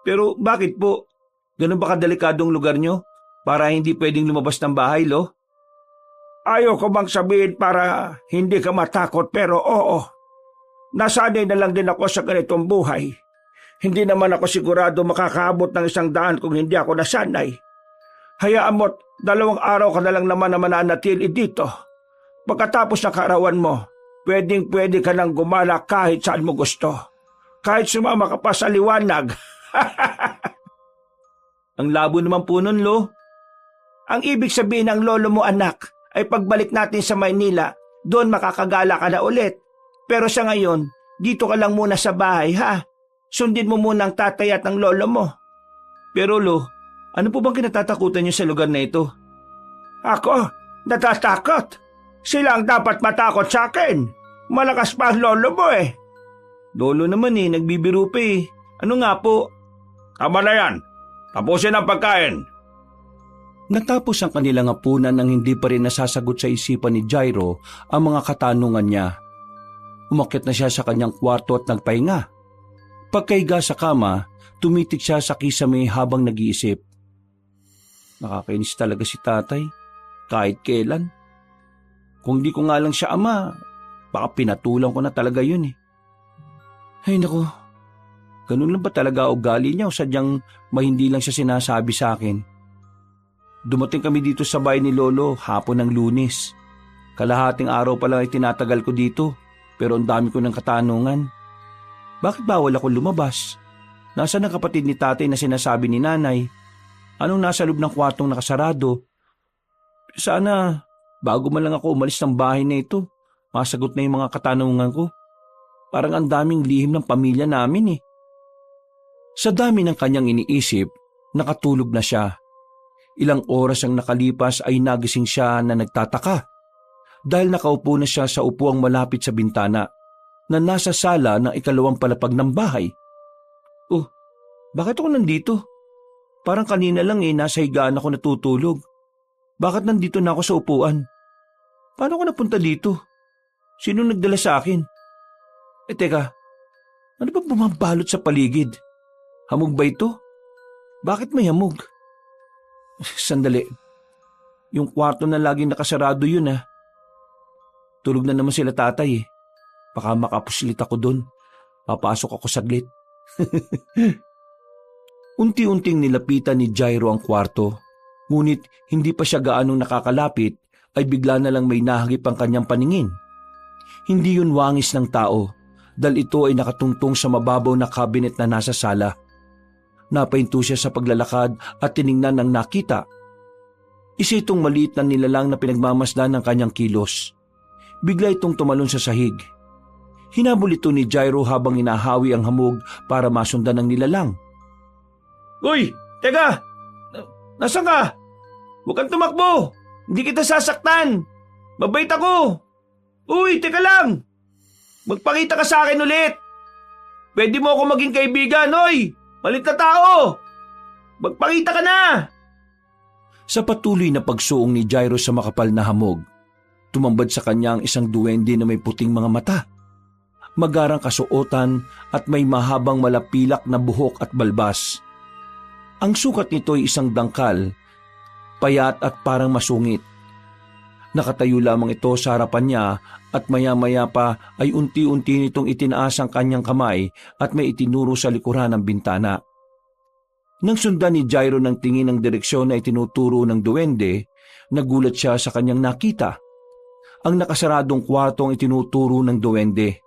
Pero bakit po? Ganun ba kadelikadong lugar nyo? Para hindi pwedeng lumabas ng bahay, Lo? Ayaw ko bang sabihin para hindi ka matakot pero oo. Nasanay na lang din ako sa ganitong buhay. Hindi naman ako sigurado makakaabot ng 100 kung hindi ako nasanay. Hayaan mo't 2 araw ka na lang naman na mananatili dito. Pagkatapos ng kaarawan mo, pwedeng-pwede ka nang gumala kahit saan mo gusto. Kahit sumama ka pa sa liwanag. Ang labo naman po nun, Lo. Ang ibig sabihin ng lolo mo anak ay pagbalik natin sa Maynila, doon makakagala ka na ulit. Pero sa ngayon, dito ka lang muna sa bahay ha. Sundin mo muna ang tatay at ang lolo mo. Pero Lo, ano po bang kinatatakutan niyo sa lugar na ito? Ako? Natatakot? Sila ang dapat matakot sa akin. Malakas pa ang lolo mo eh. Lolo naman nagbibiro pa eh. Ano nga po? Tama na yan. Tapusin ang pagkain. Natapos ang kanilang hapunan nang hindi pa rin nasasagot sa isipan ni Jairo ang mga katanungan niya. Umakyat na siya sa kanyang kwarto at nagpahinga. Pagkaiga sa kama, tumitik siya sa kisame habang nag-iisip. Nakakainis talaga si tatay, kahit kailan. Kung di ko nga lang siya ama, baka pinatulang ko na talaga yun eh. Ay naku, ganun lang ba talaga ugali niya o sadyang hindi lang siya sinasabi sa akin? Dumating kami dito sa bahay ni Lolo hapon ng Lunes. Kalahating araw pa lang ay tinatagal ko dito, pero ang dami ko ng katanungan. Bakit bawal ako lumabas? Nasaan ang kapatid ni tatay na sinasabi ni nanay? Anong nasa loob ng kwartong nakasarado? Sana, bago man lang ako umalis ng bahay na ito, masagot na yung mga katanungan ko. Parang ang daming lihim ng pamilya namin eh. Sa dami ng kanyang iniisip, nakatulog na siya. Ilang oras ang nakalipas ay nagising siya na nagtataka dahil nakaupo na siya sa upuang malapit sa bintana na nasa sala ng 2 palapag ng bahay. Oh, bakit ako nandito? Parang kanina lang nasa higaan ako natutulog. Bakit nandito na ako sa upuan? Paano ako napunta dito? Sino nagdala sa akin? Teka, ano ba bumabalot sa paligid? Hamog ba ito? Bakit may hamog? Sandali. Yung kwarto na laging nakasarado yun Tulog na naman sila tatay eh. Baka makapuslit ako dun. Papasok ako saglit. Unti-unting nilapitan ni Jairo ang kwarto. Ngunit hindi pa siya gaanong nakakalapit ay bigla na lang may nahagip ang kanyang paningin. Hindi yun wangis ng tao dahil ito ay nakatungtong sa mababaw na cabinet na nasa sala. Napahinto siya sa paglalakad at tiningnan ang nakita. Isa itong maliit na nilalang na pinagmamasdan ng kanyang kilos. Bigla itong tumalon sa sahig. Hinabol ito ni Jairo habang inahawi ang hamog para masundan ng nilalang. Uy, teka! Nasaan ka? Huwag kang tumakbo! Hindi kita sasaktan! Mabait ako! Uy, teka lang! Magpakita ka sa akin ulit! Pwede mo ako maging kaibigan, oy! Malit na tao! Magpakita ka na! Sa patuloy na pagsuong ni Jairo sa makapal na hamog, tumambad sa kanya ang isang duwende na may puting mga mata, magarang kasuotan at may mahabang malapilak na buhok at balbas. Ang sukat nito ay isang dangkal, payat at parang masungit. Nakatayo lamang ito sa harapan niya at maya-maya pa ay unti-unti nitong itinaas ang kanyang kamay at may itinuro sa likuran ng bintana. Nang sundan ni Jairo ng tingin ng direksyon na itinuturo ng duwende, Nagulat siya sa kanyang nakita. Ang nakasaradong kwarto ang itinuturo ng duwende.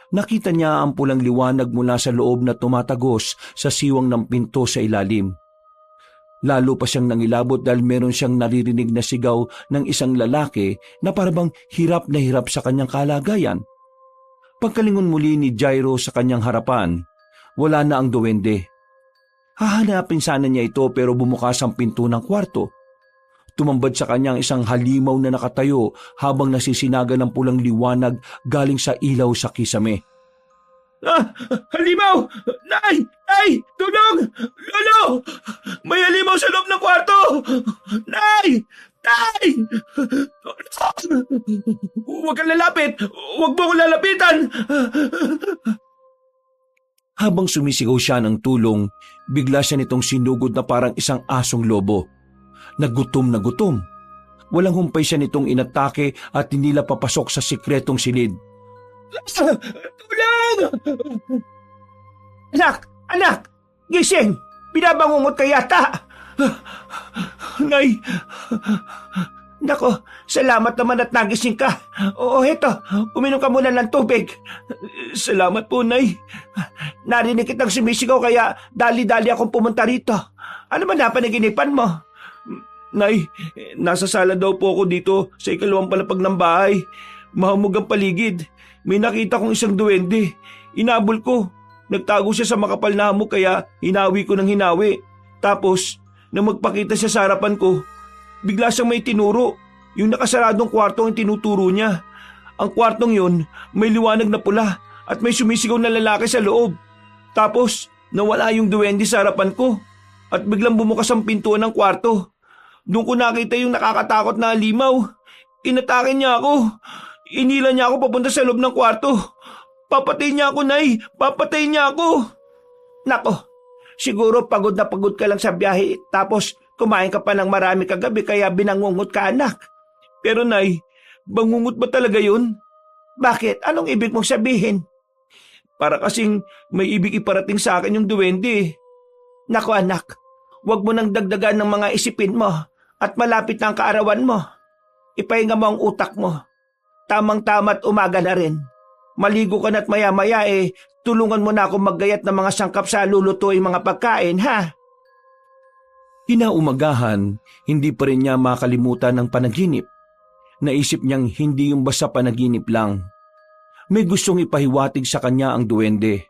Nakita niya ang pulang liwanag mula sa loob na tumatagos sa siwang ng pinto sa ilalim. Lalo pa siyang nangilabot dahil meron siyang naririnig na sigaw ng isang lalaki na parabang hirap na hirap sa kanyang kalagayan. Pagkalingon muli ni Jairo sa kanyang harapan, wala na ang duwende. Hahanapin sana niya ito pero bumukas ang pinto ng kwarto. Tumambad sa kanya ang isang halimaw na nakatayo habang nasisinaga ng pulang liwanag galing sa ilaw sa kisame. Halimaw! Nay! Nay! Tulong! Lolo! May halimaw sa loob ng kwarto! Nay! Nay! Huwag kang lalapit! Huwag mo akong lalapitan! Habang sumisigaw siya ng tulong, bigla siya nitong sinugod na parang isang asong lobo. Nagutom na gutom. Walang humpay siya nitong inatake at hinila papasok sa sikretong silid. Tulong! Anak! Anak! Gising! Binabangungot ka yata! Nay! Nako, salamat naman at nagising ka. Oo, heto, uminom ka muna ng tubig. Salamat po, Nay. Narinig kitang sumisigaw kaya dali-dali akong pumunta rito. Ano ba napanaginipan mo? Nay, nasa sala daw po ako dito sa ikalawang palapag ng bahay. Mahamog ang paligid. May nakita kong isang duwende. Inabol ko. Nagtago siya sa makapal na hamog kaya hinawi ko ng hinawi. Tapos, nang magpakita siya sa harapan ko, bigla siyang may tinuro. Yung nakasaradong kwarto ang tinuturo niya. Ang kwartong yun, may liwanag na pula at may sumisigaw na lalaki sa loob. Tapos, nawala yung duwende sa harapan ko at biglang bumukas ang pintuan ng kwarto. Doon ko nakita yung nakakatakot na halimaw. Inatake niya ako. Inila niya ako papunta sa loob ng kwarto. Papatay niya ako, Nay. Papatay niya ako. Nako, siguro pagod na pagod ka lang sa biyahe tapos kumain ka pa ng marami kagabi kaya binangungot ka, anak. Pero Nay, bangungot ba talaga yun? Bakit? Anong ibig mong sabihin? Para kasing may ibig iparating sa akin yung duwende. Nako anak, huwag mo nang dagdagan ng mga isipin mo at malapit na ang kaarawan mo. Ipahinga mo ang utak mo. Tamang-tama't umaga na rin. Maligo ka na't maya-maya tulungan mo na akong maggayat ng mga sangkap sa lulutuing mga pagkain, ha? Kinaumagahan, hindi pa rin niya makalimutan ng panaginip. Naisip niyang hindi yung basta panaginip lang. May gustong ipahiwatig sa kanya ang duwende.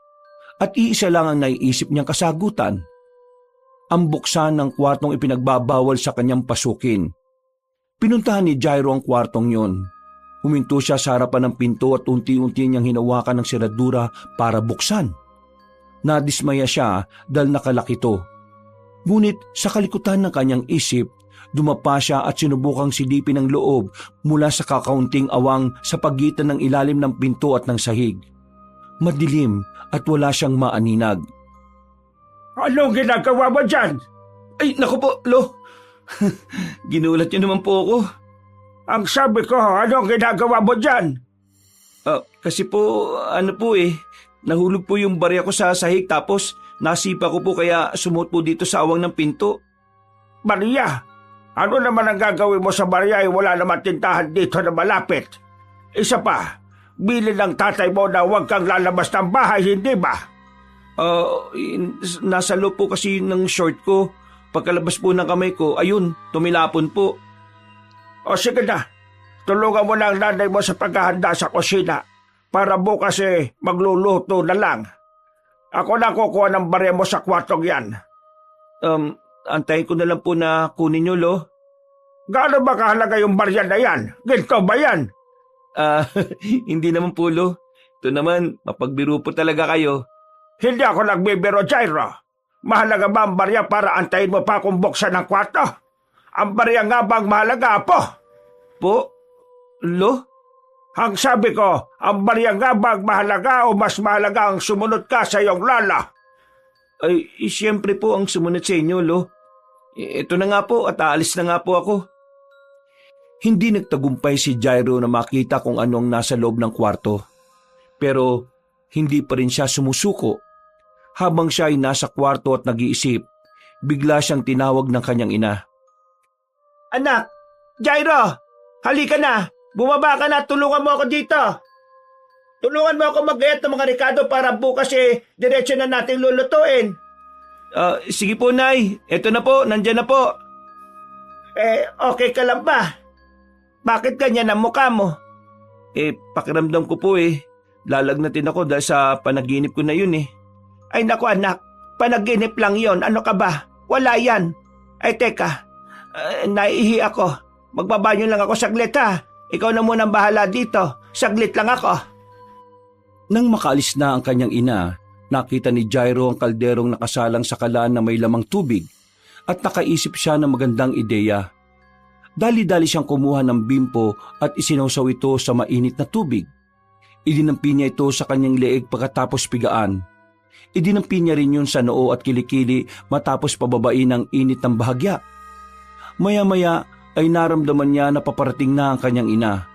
At iisa lang ang naiisip niyang kasagutan. Ang buksan ng kwartong ipinagbabawal sa kanyang pasukin. Pinuntahan ni Jairo ang kwartong yon. Huminto siya sa harapan ng pinto at unti-unti niyang hinawakan ng seradura para buksan. Nadismaya siya dahil nakalakito. Ngunit sa kalikutan ng kanyang isip, dumapa siya at sinubukang silipin ang loob mula sa kakaunting awang sa pagitan ng ilalim ng pinto at ng sahig. Madilim at wala siyang maaninag. Anong ginagawa mo dyan? Ay, naku po, Lo. Ginulat niyo naman po ako. Ang sabi ko, anong ginagawa mo dyan? Kasi po, nahulog po yung barya ko sa sahig tapos nasipa ko po kaya sumuot po dito sa awang ng pinto. Maria, ano naman ang gagawin mo sa barya wala naman tintahan dito na malapit? Isa pa, bilin ng tatay mo na huwag kang lalabas ng bahay, hindi ba? Nasa loob po kasi ng short ko. Pagkalabas po ng kamay ko, ayun, tumilapon po. O sige na, tulungan mo na ang nanay mo sa paghahanda sa kusina para bukas magluluto na lang. Ako na kukuha ng barya mo sa kwartong yan. Antayin ko na lang po na kunin nyo, Lo. Gaano ba kahalaga yung barya na yan? Ginto ba yan? Hindi naman po, Lo. Ito naman, mapagbiro po talaga kayo. Hindi ako nagbibiro, Jairo. Mahalaga ba ang barya para antayin mo pa akong buksan ng kwarto? Ang barya nga bang mahalaga, Apo? Po? Lo? Ang sabi ko, ang barya nga bang mahalaga o mas mahalaga ang sumunod ka sa iyong lala? Ay, siyempre po ang sumunod sa inyo, Lo. Ito na nga po at aalis na nga po ako. Hindi nagtagumpay si Jairo na makita kung ano ang nasa loob ng kwarto. Pero hindi pa rin siya sumusuko. Habang siya ay nasa kwarto at nag-iisip, bigla siyang tinawag ng kanyang ina. Anak, Jairo, halika na. Bumaba ka na, tulungan mo ako dito. Tulungan mo ako mag-ayat ng mga Ricardo para bukas diretso na natin lulutuin. Sige po, Nay. Eto na po, nandyan na po. Okay ka lang ba? Bakit ganyan ang mukha mo? Pakiramdam ko po lalagnatin ako dahil sa panaginip ko na yun Ay naku anak, panaginip lang yon. Ano ka ba? Wala yan. Ay teka, naiihi ako. Magbabanyo lang ako saglit ha. Ikaw na munang bahala dito. Saglit lang ako. Nang makaalis na ang kanyang ina, nakita ni Jairo ang kalderong nakasalang sa kalan na may lamang tubig at nakaisip siya ng magandang ideya. Dali-dali siyang kumuha ng bimpo at isinawsaw ito sa mainit na tubig. Idinampi niya ito sa kanyang leeg pagkatapos pigaan. Idinampi niya rin yun sa noo at kilikili matapos pababain ng init ng bahagya. Maya-maya ay naramdaman niya na paparating na ang kanyang ina.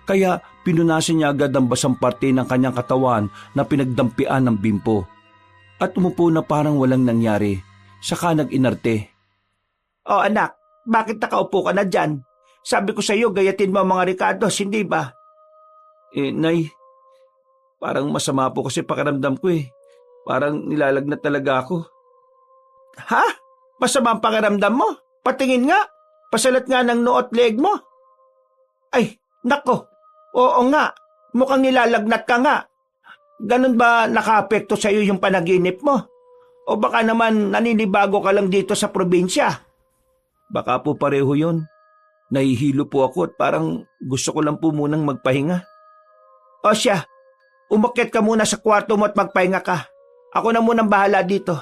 Kaya pinunasan niya agad ang basang parte ng kanyang katawan na pinagdampian ng bimpo. At umupo na parang walang nangyari. Saka nag-inarte. Oh anak, bakit nakaupo ka na dyan? Sabi ko sa iyo, gayatin mo ang mga Ricardos, hindi ba? Nay, parang masama po kasi pakiramdam ko Parang nilalagnat talaga ako. Ha? Masama ang pakiramdam mo? Patingin nga. Pasalat nga ng noo at leeg mo. Ay, nako. Oo nga. Mukhang nilalagnat ka nga. Ganun ba nakaapekto sa iyo yung panaginip mo? O baka naman naninibago ka lang dito sa probinsya? Baka po pareho yun. Nahihilo po ako at parang gusto ko lang po munang magpahinga. O siya, umakyat ka muna sa kwarto mo at magpahinga ka. Ako na munang bahala dito.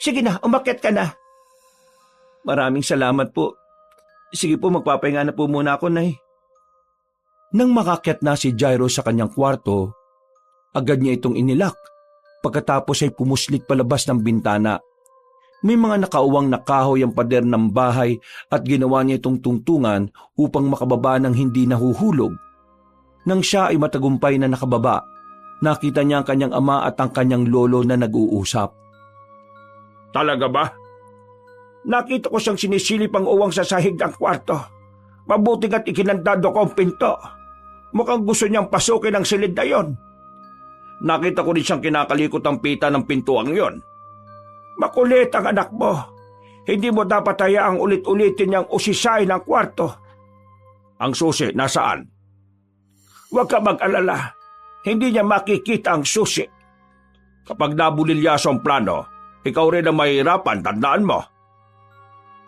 Sige na, umakyat ka na. Maraming salamat po. Sige po, magpapahinga na po muna ako, Nay. Nang makakyat na si Jairo sa kanyang kwarto, agad niya itong inilak. Pagkatapos ay pumuslit palabas ng bintana. May mga nakauwang na kahoy ang pader ng bahay at ginawa niya itong tungtungan upang makababa ng hindi nahuhulog. Nang siya ay matagumpay na nakababa, nakita niya ang kanyang ama at ang kanyang lolo na nag-uusap. Talaga ba? Nakita ko siyang sinisilip ang uwang sa sahig ng kwarto. Mabuting at ikinandado ko ang pinto. Mukhang gusto niyang pasukin ang silid na yon. Nakita ko rin siyang kinakalikot ang pita ng pintuang yon. Makulit ang anak mo. Hindi mo dapat hayaang ulit-ulitin niyang usisain ang kwarto. Ang susi, nasaan? Huwag ka mag-alala. Hindi niya makikita ang susi. Kapag nabulilyaso ang plano, ikaw rin ang mahirapan, tandaan mo.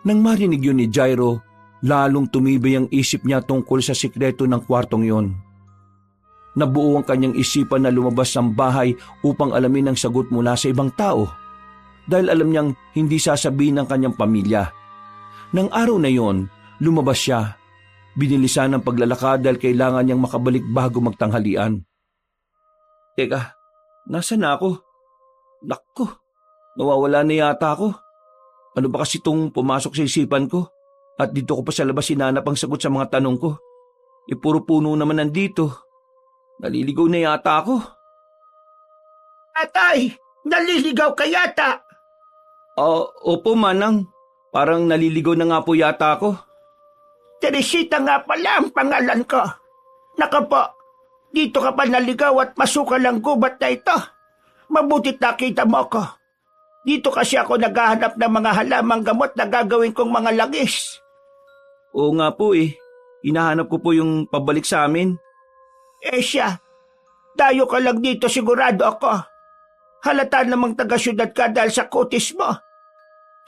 Nang marinig yun ni Jairo, lalong tumibay ang isip niya tungkol sa sikreto ng kwartong yon. Nabuo ang kanyang isipan na lumabas ng bahay upang alamin ang sagot mula sa ibang tao. Dahil alam niyang hindi sasabihin ng kanyang pamilya. Nang araw na yon, lumabas siya. Binilisan ang paglalakad dahil kailangan niyang makabalik bago magtanghalian. Teka, nasa na ako? Naku, nawawala na yata ako. Ano ba kasi itong pumasok sa isipan ko? At dito ko pa sa labas hinanap ang sagot sa mga tanong ko. Puro puno naman nandito. Naliligaw na yata ako. Atay, naliligaw ka yata. Opo, Manang. Parang naliligaw na nga po yata ako. Teresita nga pala ang pangalan ko. Naka po, dito ka pa naligaw at masukal ang gubat na ito. Mabutit nakita mo ko. Dito kasi ako naghahanap ng mga halamang gamot na gagawin kong mga langis. Oo nga po Hinahanap ko po yung pabalik sa amin. Siya, dayo ka lang dito sigurado ako. Halata namang taga-syudad ka dahil sa kutis mo.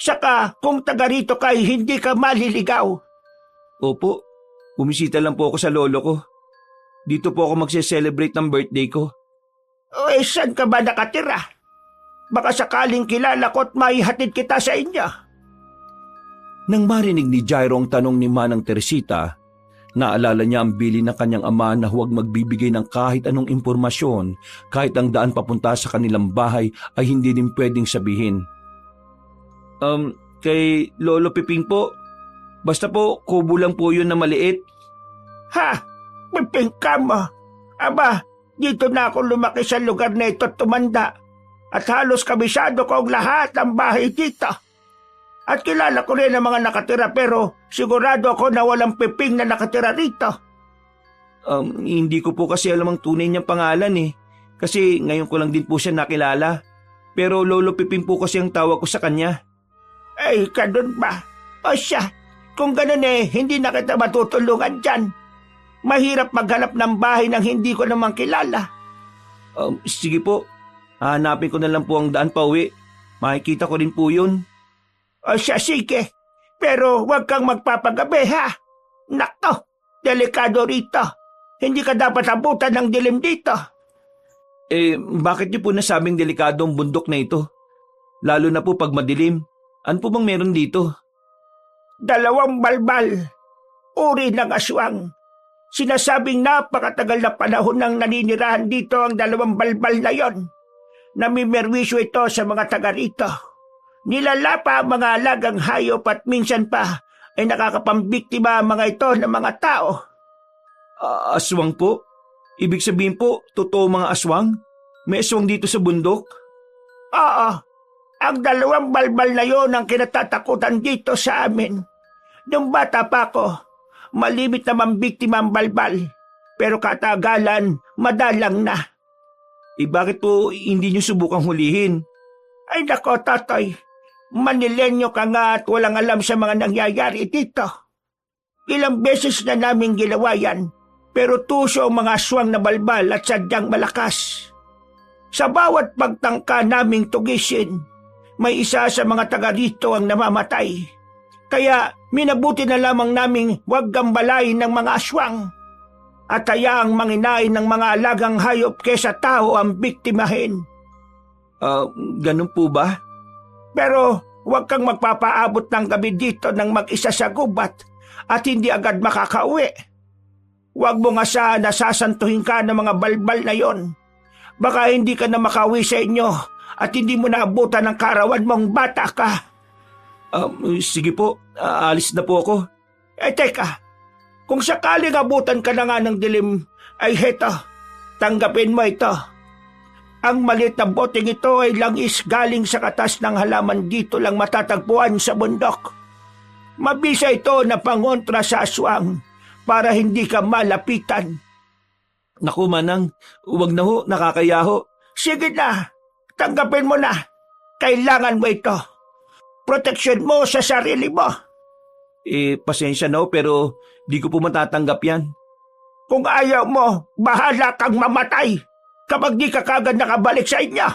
Saka kung taga rito ka hindi ka maliligaw. Opo, bumisita lang po ako sa lolo ko. Dito po ako magse-celebrate ng birthday ko. Saan ka ba nakatira? Baka sakaling kilala ko at maihatid kita sa inyo. Nang marinig ni Jairo ang tanong ni Manang Teresita, naalala niya ang bilin ng kanyang ama na huwag magbibigay ng kahit anong impormasyon kahit ang daan papunta sa kanilang bahay ay hindi din pwedeng sabihin. Kay Lolo Piping po. Basta po, kubo lang po yun na maliit. Ha? Piping ka mo? Aba, dito na ako lumaki sa lugar na ito at tumanda. At halos kabisado ko ang lahat ng bahay dito. At kilala ko rin ang mga nakatira pero sigurado ako na walang Piping na nakatira rito. Hindi ko po kasi alam ang tunay niyang pangalan eh. Kasi ngayon ko lang din po siya nakilala. Pero Lolo Piping po kasi ang tawag ko sa kanya. Ay, ganun ba? O siya, kung ganun hindi na kita matutulungan dyan. Mahirap maghanap ng bahay nang hindi ko naman kilala. Sige po, hanapin ko na lang po ang daan pa uwi. Makikita ko rin po yun. O siya, sige. Pero huwag kang magpapagabi, ha? Nako, delikado rito. Hindi ka dapat abutan ng dilim dito. Bakit niyo po nasabing delikado ang bundok na ito? Lalo na po pag madilim. Ano po bang meron dito? 2 balbal. Uri ng aswang. Sinasabing napakatagal na panahon nang naninirahan dito ang 2 balbal na yon. Namimerwisyo ito sa mga taga rito. Nilalapa ang mga alagang hayop at minsan pa ay nakakapambiktima ang mga ito ng mga tao. Aswang po? Ibig sabihin po, totoo mga aswang? May aswang dito sa bundok? Oo, ang 2 balbal na yon ang kinatatakutan dito sa amin. Nung bata pa ako, malimit na mambiktima ang balbal, pero katagalan, madalang na. Bakit po hindi niyo subukang hulihin? Ay nako, Totoy. Manilenyo ka nga at walang alam sa mga nangyayari dito. Ilang beses na namin ginawa yan, pero tuso ang mga aswang na balbal at sadyang malakas. Sa bawat pagtangka naming tugisin, may isa sa mga taga rito ang namamatay. Kaya minabuti na lamang naming huwag gambalain ng mga aswang at hayaang manginain ng mga alagang hayop kesa tao ang biktimahin. Ganun po ba? Pero huwag kang magpapaabot ng gabi dito ng mag-isa sa gubat at hindi agad makakauwi. Huwag mo nga sana sasantuhin ka ng mga balbal na yon. Baka hindi ka na makauwi sa inyo at hindi mo naabutan ng karawan mong bata ka. Sige po, alis na po ako. Teka, kung sakaling abutan ka na nga ng dilim, ay heto, tanggapin mo ito. Ang maliit na boteng ito ay langis galing sa katas ng halaman dito lang matatagpuan sa bundok. Mabisa ito na pangontra sa aswang para hindi ka malapitan. Naku manang, huwag na ho, nakakaya ho. Sige na, tanggapin mo na. Kailangan mo ito. Proteksyon mo sa sarili mo. Pasensya na ho, pero di ko po matatanggap yan. Kung ayaw mo, bahala kang mamatay kapag di ka kagad nakabalik sa inyo.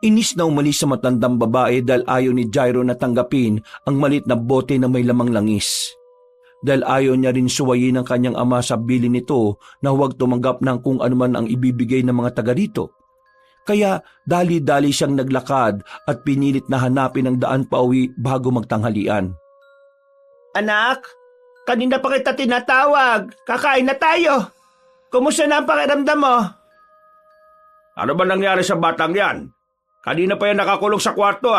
Inis na umalis sa matandang babae dahil ayaw ni Jairo na tanggapin ang malit na bote na may lamang langis. Dahil ayaw niya rin suwayin ang kanyang ama sa bilin nito na huwag tumanggap ng kung anuman ang ibibigay ng mga taga rito. Kaya dali-dali siyang naglakad at pinilit na hanapin ang daan pauwi bago magtanghalian. Anak, kanina pa kita tinatawag. Kakain na tayo. Kumusta na ang pakiramdam mo? Ano ba nangyari sa batang yan? Kanina pa yan nakakulong sa kwarto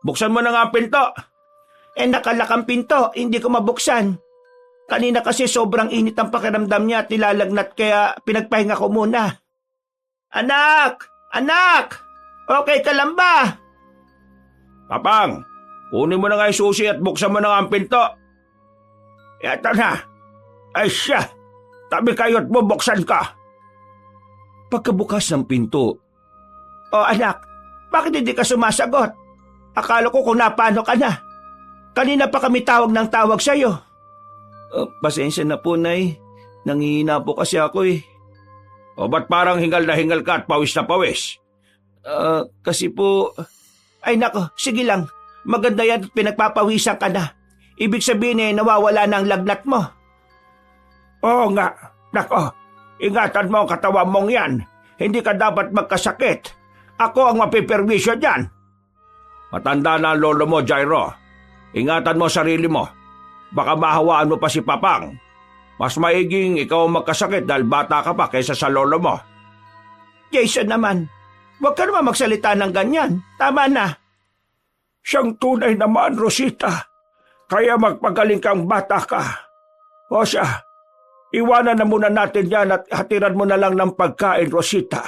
Buksan mo na nga ang pinto. Nakalakang pinto, hindi ko mabuksan. Kanina kasi sobrang init ang pakiramdam niya at nilalagnat kaya pinagpahinga ko muna. Anak! Anak! Okay ka lang ba? Papang, kunin mo na nga yung susi at buksan mo na nga ang pinto. Eto na. Ay siya, tabi kayo at bubuksan ka. Pagkabukas ng pinto, Anak, bakit hindi ka sumasagot? Akala ko kung napano ka na. Kanina pa kami tawag ng tawag sa'yo. Pasensya na po, Nay. Nangihina po kasi ako eh. O ba't parang hingal na hingal ka at pawis na pawis? Kasi po... Ay nako, sige lang. Maganda yan at pinagpapawisan ka na. Ibig sabihin nawawala na ang lagnat mo. Oo nga. Nako, ingatan mo ang katawan mong yan. Hindi ka dapat magkasakit. Ako ang mapiperwisyo dyan. Matanda na ang lolo mo, Jairo. Ingatan mo sarili mo. Baka mahawaan mo pa si Papang. Mas maiging ikaw ang magkasakit dahil bata ka pa kaysa sa lolo mo. Jason naman, huwag ka naman magsalita ng ganyan. Tama na. Siyang tunay naman, Rosita. Kaya magpagaling kang bata ka. O siya, iwanan na muna natin yan at hatiran mo na lang ng pagkain, Rosita.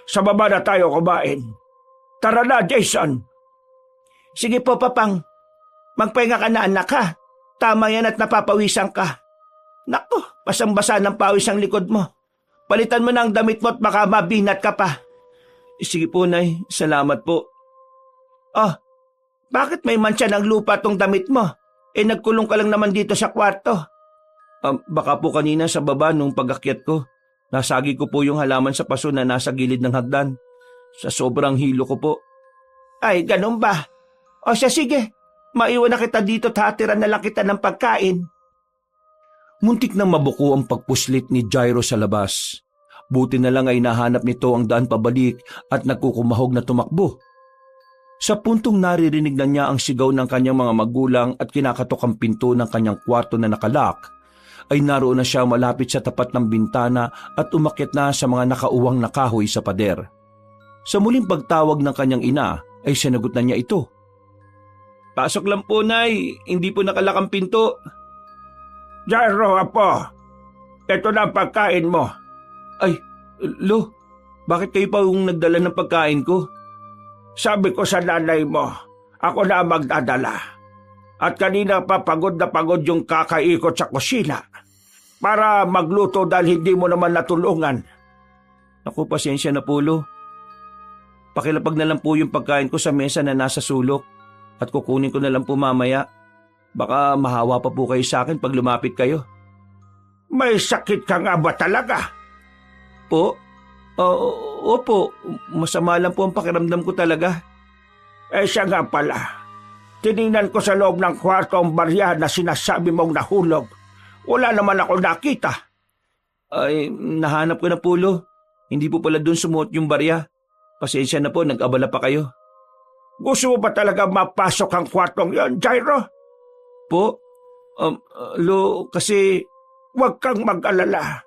Sa baba na tayo kumain. Tara na, Jason. Sige po, Papang. Magpahinga ka na, anak, ha? Tama yan at napapawisan ka. Naku, basang-basa ng pawis ang likod mo. Palitan mo na ang damit mo at baka mabinat ka pa. Sige po, Nay. Salamat po. Oh, bakit may mantsa ng lupa tong damit mo? Nagkulong ka lang naman dito sa kwarto. Baka po kanina sa baba nung pag-akyat ko. Nasagi ko po yung halaman sa paso na nasa gilid ng hagdan. Sa sobrang hilo ko po. Ay, ganun ba? O siya, sige. Maiwan na kita dito at hatiran na lang kita ng pagkain. Muntik nang mabuko ang pagpuslit ni Jairo sa labas. Buti na lang ay nahanap nito ang daan pabalik at nagkukumahog na tumakbo. Sa puntong naririnig na niya ang sigaw ng kanyang mga magulang at kinakatok ang pinto ng kanyang kwarto na nakalak, ay naroon na siya malapit sa tapat ng bintana at umakyat na sa mga nakauwang na kahoy sa pader. Sa muling pagtawag ng kanyang ina ay sinagot na niya ito. Pasok lang po, Nay. Hindi po nakalak ang pinto. Jairo, apo. Ito na ang pagkain mo. Ay, Lo, bakit kayo pa yung nagdala ng pagkain ko? Sabi ko sa nanay mo, ako na ang magdadala. At kanina pa pagod na pagod yung kakaikot sa kusina para magluto dahil hindi mo naman natulungan. Naku, pasensya na po, Lo. Pakilapag na lang po yung pagkain ko sa mesa na nasa sulok at kukunin ko na lang po mamaya. Baka mahawa pa po kayo sa akin pag lumapit kayo. May sakit ka nga ba talaga? Po? Opo, masama lang po ang pakiramdam ko talaga. Siya nga pala. Tiningnan ko sa loob ng kwarto ang barya na sinasabi mong nahulog. Wala naman ako nakita. Ay, nahanap ko na po, Lo. Hindi po pala doon sumuot yung barya. Pasensya na po, nag-abala pa kayo. Gusto mo ba talaga mapasok ang kwartong yon, Jairo? Po? Lo, kasi... Huwag kang mag-alala.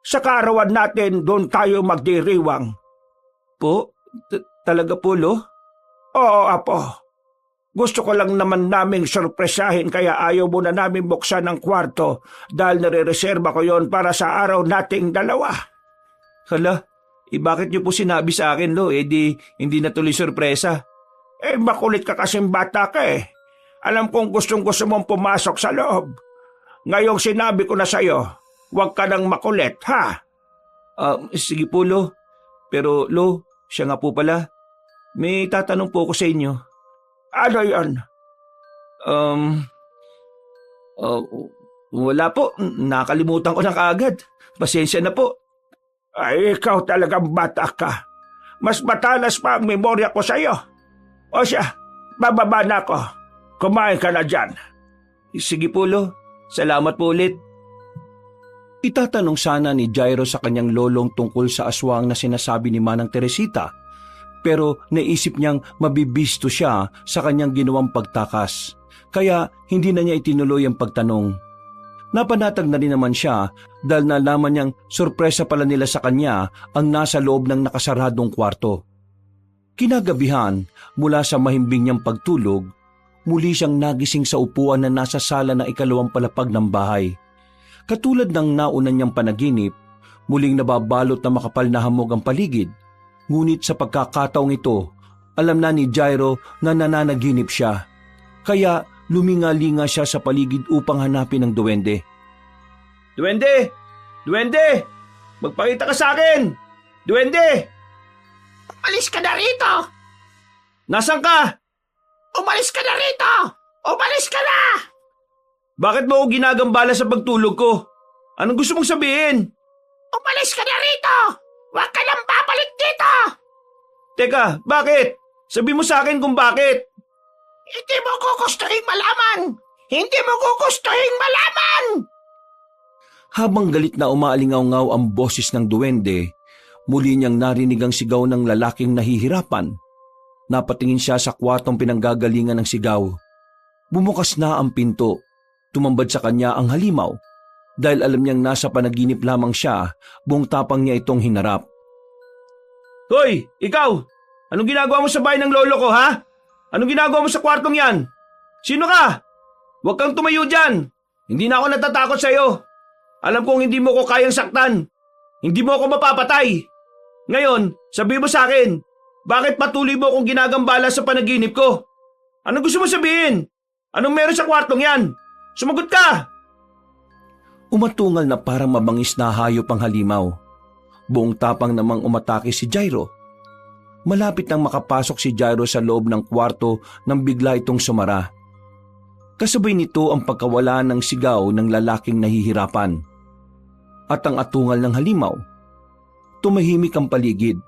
Sa kaarawan natin, doon tayo magdiriwang. Po? Talaga po, Lo? Oo, apo. Gusto ko lang naman naming sorpresahin kaya ayaw mo na namin buksan ang kwarto dahil nare-reserba ko yon para sa araw nating dalawa. Hala, bakit niyo po sinabi sa akin, Lo? Di hindi na tuloy sorpresa. Makulit ka kasing bata ka eh. Alam kong gustong-gusto mong pumasok sa loob. Ngayong sinabi ko na sa'yo, huwag ka nang makulit, ha? Sige po, Lo. Pero, Lo, siya nga po pala. May tatanong po ako sa inyo. Ano yon? Wala po. Nakalimutan ko na kaagad. Pasensya na po. Ay, ikaw talagang bata ka. Mas matalas pa ang memorya ko sa'yo. O siya, bababa na ako. Kumain ka na dyan. Sige po, Lo. Salamat po ulit. Itatanong sana ni Jairo sa kanyang lolong tungkol sa aswang na sinasabi ni Manang Teresita, pero naisip niyang mabibisto siya sa kanyang ginawang pagtakas, kaya hindi na niya itinuloy ang pagtanong. Napanatag na rin naman siya dahil nalaman niyang sorpresa pala nila sa kanya ang nasa loob ng nakasaradong kwarto. Kinagabihan, mula sa mahimbing niyang pagtulog, muli siyang nagising sa upuan na nasa sala ng ikalawang palapag ng bahay. Katulad ng nauna niyang panaginip, muling nababalot na makapal na hamog ang paligid. Ngunit sa pagkakataong ito, alam na ni Jairo na nananaginip siya. Kaya luminga-linga siya sa paligid upang hanapin ang duwende. Duwende! Duwende! Magpakita ka sa akin! Duwende! Umalis ka na rito! Nasaan ka? Umalis ka na rito! Umalis ka na! Bakit mo ako ginagambala sa pagtulog ko? Anong gusto mong sabihin? Umalis ka na rito! Huwag ka nang babalik dito! Teka, bakit? Sabi mo sa akin kung bakit. Hindi mo gugustuhin malaman! Hindi mo gugustuhin malaman! Habang galit na umaalingaw-ngaw ang boses ng duwende, muli niyang narinig ang sigaw ng lalaking nahihirapan. Napatingin siya sa kwartong pinanggagalingan ng sigaw. Bumukas na ang pinto. Tumambad sa kanya ang halimaw. Dahil alam niyang nasa panaginip lamang siya, buong tapang niya itong hinarap. Hoy, ikaw! Anong ginagawa mo sa bahay ng lolo ko, ha? Anong ginagawa mo sa kwartong yan? Sino ka? Huwag kang tumayo dyan. Hindi na ako natatakot sa'yo. Alam kong hindi mo ko kayang saktan. Hindi mo ako mapapatay. Ngayon, sabi mo sa akin, bakit patuloy mo akong ginagambala sa panaginip ko? Ano gusto mo sabihin? Anong meron sa kwartong yan? Sumagot ka! Umatungal na parang mabangis na hayop ang halimaw. Buong tapang namang umatake si Jairo. Malapit nang makapasok si Jairo sa loob ng kwarto nang bigla itong sumara. Kasabay nito ang pagkawala ng sigaw ng lalaking nahihirapan. At ang atungal ng halimaw. Tumahimik ang paligid.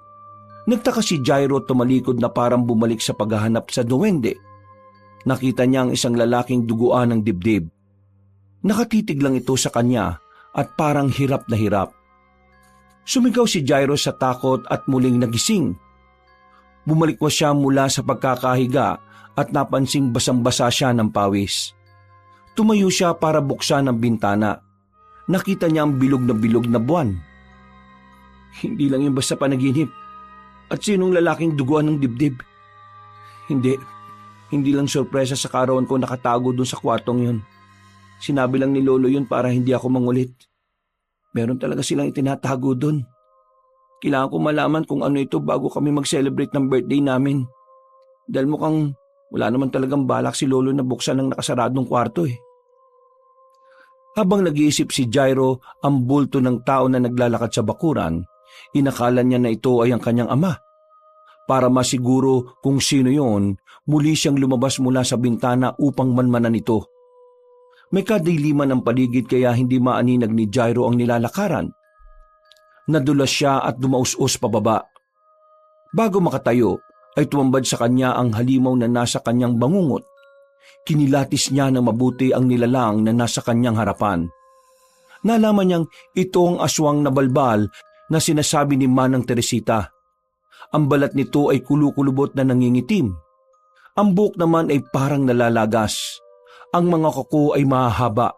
Nagtaka si Jairo at tumalikod na parang bumalik sa paghahanap sa duwende. Nakita niya ang isang lalaking duguan ng dibdib. Nakatitig lang ito sa kanya at parang hirap na hirap. Sumigaw si Jairo sa takot at muling nagising. Bumalikwas siya mula sa pagkakahiga at napansing basang-basa siya ng pawis. Tumayo siya para buksan ang bintana. Nakita niya ang bilog na buwan. Hindi lang yung basta panaginip. At sinong lalaking duguan ng dibdib? Hindi lang sorpresa sa karawan ko nakatago dun sa kwartong yun. Sinabi lang ni Lolo yun para hindi ako mangulit. Meron talaga silang itinatago dun. Kailangan ko malaman kung ano ito bago kami mag-celebrate ng birthday namin. Dahil mukhang wala naman talagang balak si Lolo na buksan ang nakasaradong kwarto eh. Habang nag-iisip si Jairo ang bulto ng tao na naglalakad sa bakuran, inakala niya na ito ay ang kanyang ama. Para masiguro kung sino yon, muli siyang lumabas mula sa bintana upang manmanan ito. May kadiliman ang paligid kaya hindi maaninag ni Jairo ang nilalakaran. Nadulas siya at dumaus-us pababa. Bago makatayo, ay tumambad sa kanya ang halimaw na nasa kanyang bangungot. Kinilatis niya ng mabuti ang nilalang na nasa kanyang harapan. Nalaman niyang ito ang aswang na balbal na sinasabi ni Manang Teresita. Ang balat nito ay kulukulubot na nangingitim. Ang buhok naman ay parang nalalagas. Ang mga kuko ay mahahaba.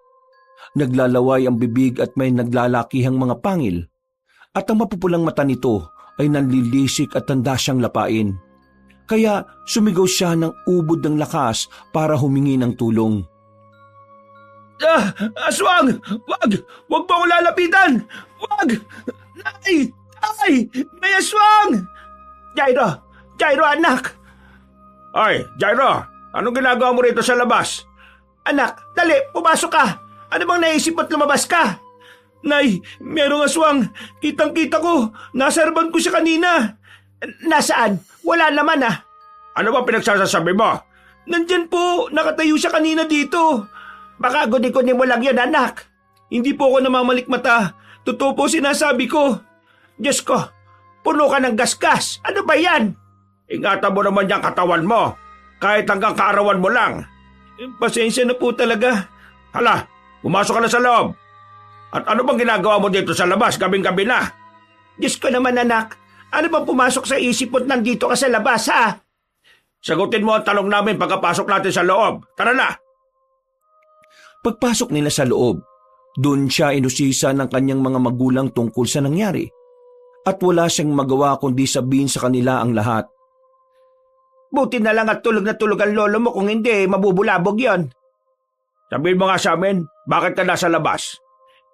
Naglalaway ang bibig at may naglalakihang mga pangil. At ang mapupulang mata nito ay nanlilisik at tanda siyang lapain. Kaya sumigaw siya ng ubod ng lakas para humingi ng tulong. Aswang! Wag! Wag mo akong lalapitan! Wag! Nay! Tay! May aswang! Jairo anak! Ay, Jairo! Anong ginagawa mo rito sa labas? Anak, dali, pumasok ka! Ano bang naisip mo't lumabas ka? Nay, merong aswang! Kitang-kita ko! Nasa harapan ko siya kanina! Nasaan? Wala naman ah! Ano ba pinagsasasabi mo? Nandyan po, nakatayo siya kanina dito. Baka guni-guni mo lang yun, anak. Hindi po ako namamalikmata. Totoo po sinasabi ko. Diyos ko, puno ka ng gasgas. Ano ba yan? Ingatan mo naman yung katawan mo. Kahit hanggang kaarawan mo lang. Pasensya na po talaga. Hala, pumasok ka na sa loob. At ano bang ginagawa mo dito sa labas gabing-gabi na? Diyos ko naman, anak. Ano bang pumasok sa isip mo't nandito ka sa labas, ha? Sagutin mo ang tanong namin pagkapasok natin sa loob. Tara na! Pagpasok nila sa loob, doon siya inusisa ng kanyang mga magulang tungkol sa nangyari. At wala siyang magawa kundi sabihin sa kanila ang lahat. Buti na lang at tulog na tulog ang lolo mo, kung hindi, mabubulabog yon. Sabihin mo nga sa amin, bakit ka nasa labas?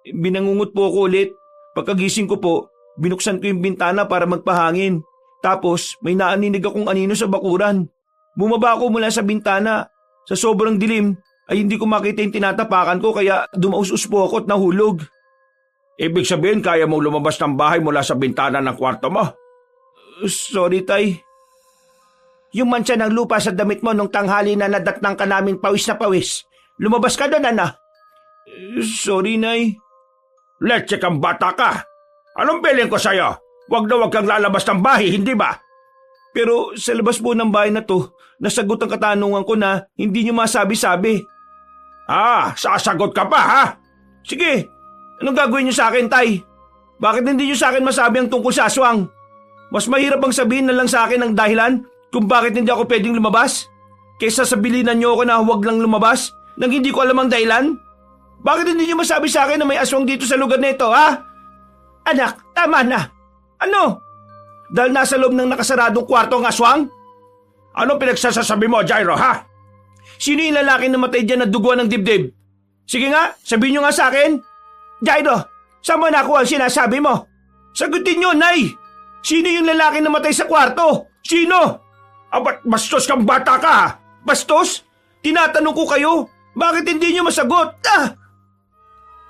Binangungot po ako ulit. Pagkagising ko po, binuksan ko yung bintana para magpahangin. Tapos may naaninig akong anino sa bakuran. Bumaba ako mula sa bintana. Sa sobrang dilim ay hindi ko makita yung tinatapakan ko kaya dumaus-us po ako at nahulog. Ibig sabihin kaya mong lumabas ng bahay mula sa bintana ng kwarto mo? Sorry, tay. Yung mancha ng lupa sa damit mo nung tanghali na nadatnang ka namin pawis na pawis. Lumabas ka doon, ana. Sorry, Nay. Leche kang bata ka. Anong bilin ko sa'yo? Wag na wag kang lalabas ng bahay, hindi ba? Pero sa labas po ng bahay na to, nasagot ang katanungan ko na hindi niyo masabi-sabi. Sasagot ka pa, ha? Sige, anong gagawin niyo sa akin, tay? Bakit hindi niyo sa akin masabi ang tungkol sa aswang? Mas mahirap bang sabihin na lang sa akin ang dahilan kung bakit hindi ako pwedeng lumabas? Kaysa sabilinan niyo ako na huwag lang lumabas nang hindi ko alam ang dahilan? Bakit hindi niyo masabi sa akin na may aswang dito sa lugar na ito, ha? Anak, tama na. Ano? Dahil nasa loob ng nakasaradong kwarto ang aswang? Anong pinagsasasabi mo, Jairo, ha? Sino yung lalaki na matay dyan na duguan ng dibdib? Sige nga, sabihin niyo nga sa akin. Jairo, saan mo nakuha ang sinasabi mo? Sagutin niyo, Nay! Sino yung lalaki na matay sa kwarto? Sino? Ba't bastos kang bata ka, ha? Bastos, tinatanong ko kayo, bakit hindi niyo masagot?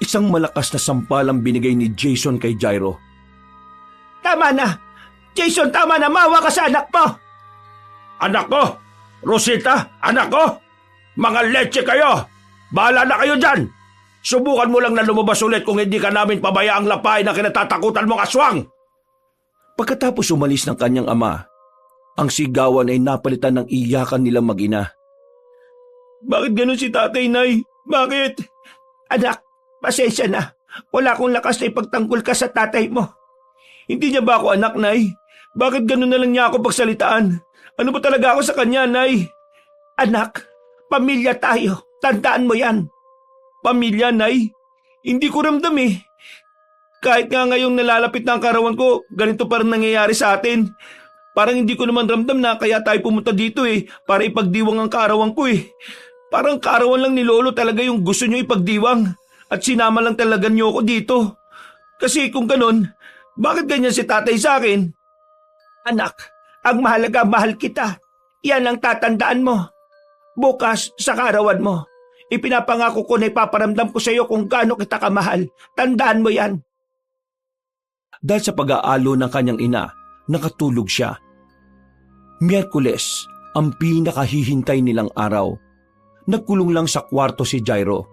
Isang malakas na sampal ang binigay ni Jason kay Jairo. Tama na! Jason, tama na! Mawa ka sa anak mo! Anak ko! Rosita, anak ko! Mga leche kayo! Bahala na kayo dyan! Subukan mo lang na lumabas ulit kung hindi ka namin pabayaang lapain na kinatatakutan mong aswang! Pagkatapos umalis ng kanyang ama, ang sigawan ay napalitan ng iyakan nilang mag-ina. Bakit ganun si tatay, Nay? Bakit? Anak, pasensya na. Wala akong lakas na ipagtanggol ka sa tatay mo. Hindi niya ba ako anak, Nay? Bakit ganun na lang niya ako pagsalitaan? Ano ba talaga ako sa kanya, Nay? Anak, pamilya tayo. Tandaan mo yan. Pamilya, Nay? Hindi ko ramdam eh. Kahit nga ngayong nalalapit na ang karawan ko, ganito pa rin nangyayari sa atin. Parang hindi ko naman ramdam na kaya tayo pumunta dito eh, para ipagdiwang ang karawan ko eh. Parang karawan lang ni Lolo talaga yung gusto nyo ipagdiwang at sinama lang talaga nyo ako dito. Kasi kung ganun, bakit ganyan si tatay sa akin? Anak, ang mahalaga mahal kita. Yan ang tatandaan mo. Bukas sa karawan mo, ipinapangako ko na ipaparamdam ko sa iyo kung gaano kita kamahal. Tandaan mo yan. Dahil sa pag-aalo ng kanyang ina, nakatulog siya. Miyerkules, ang pinakahihintay nilang araw. Nagkulong lang sa kwarto si Jairo.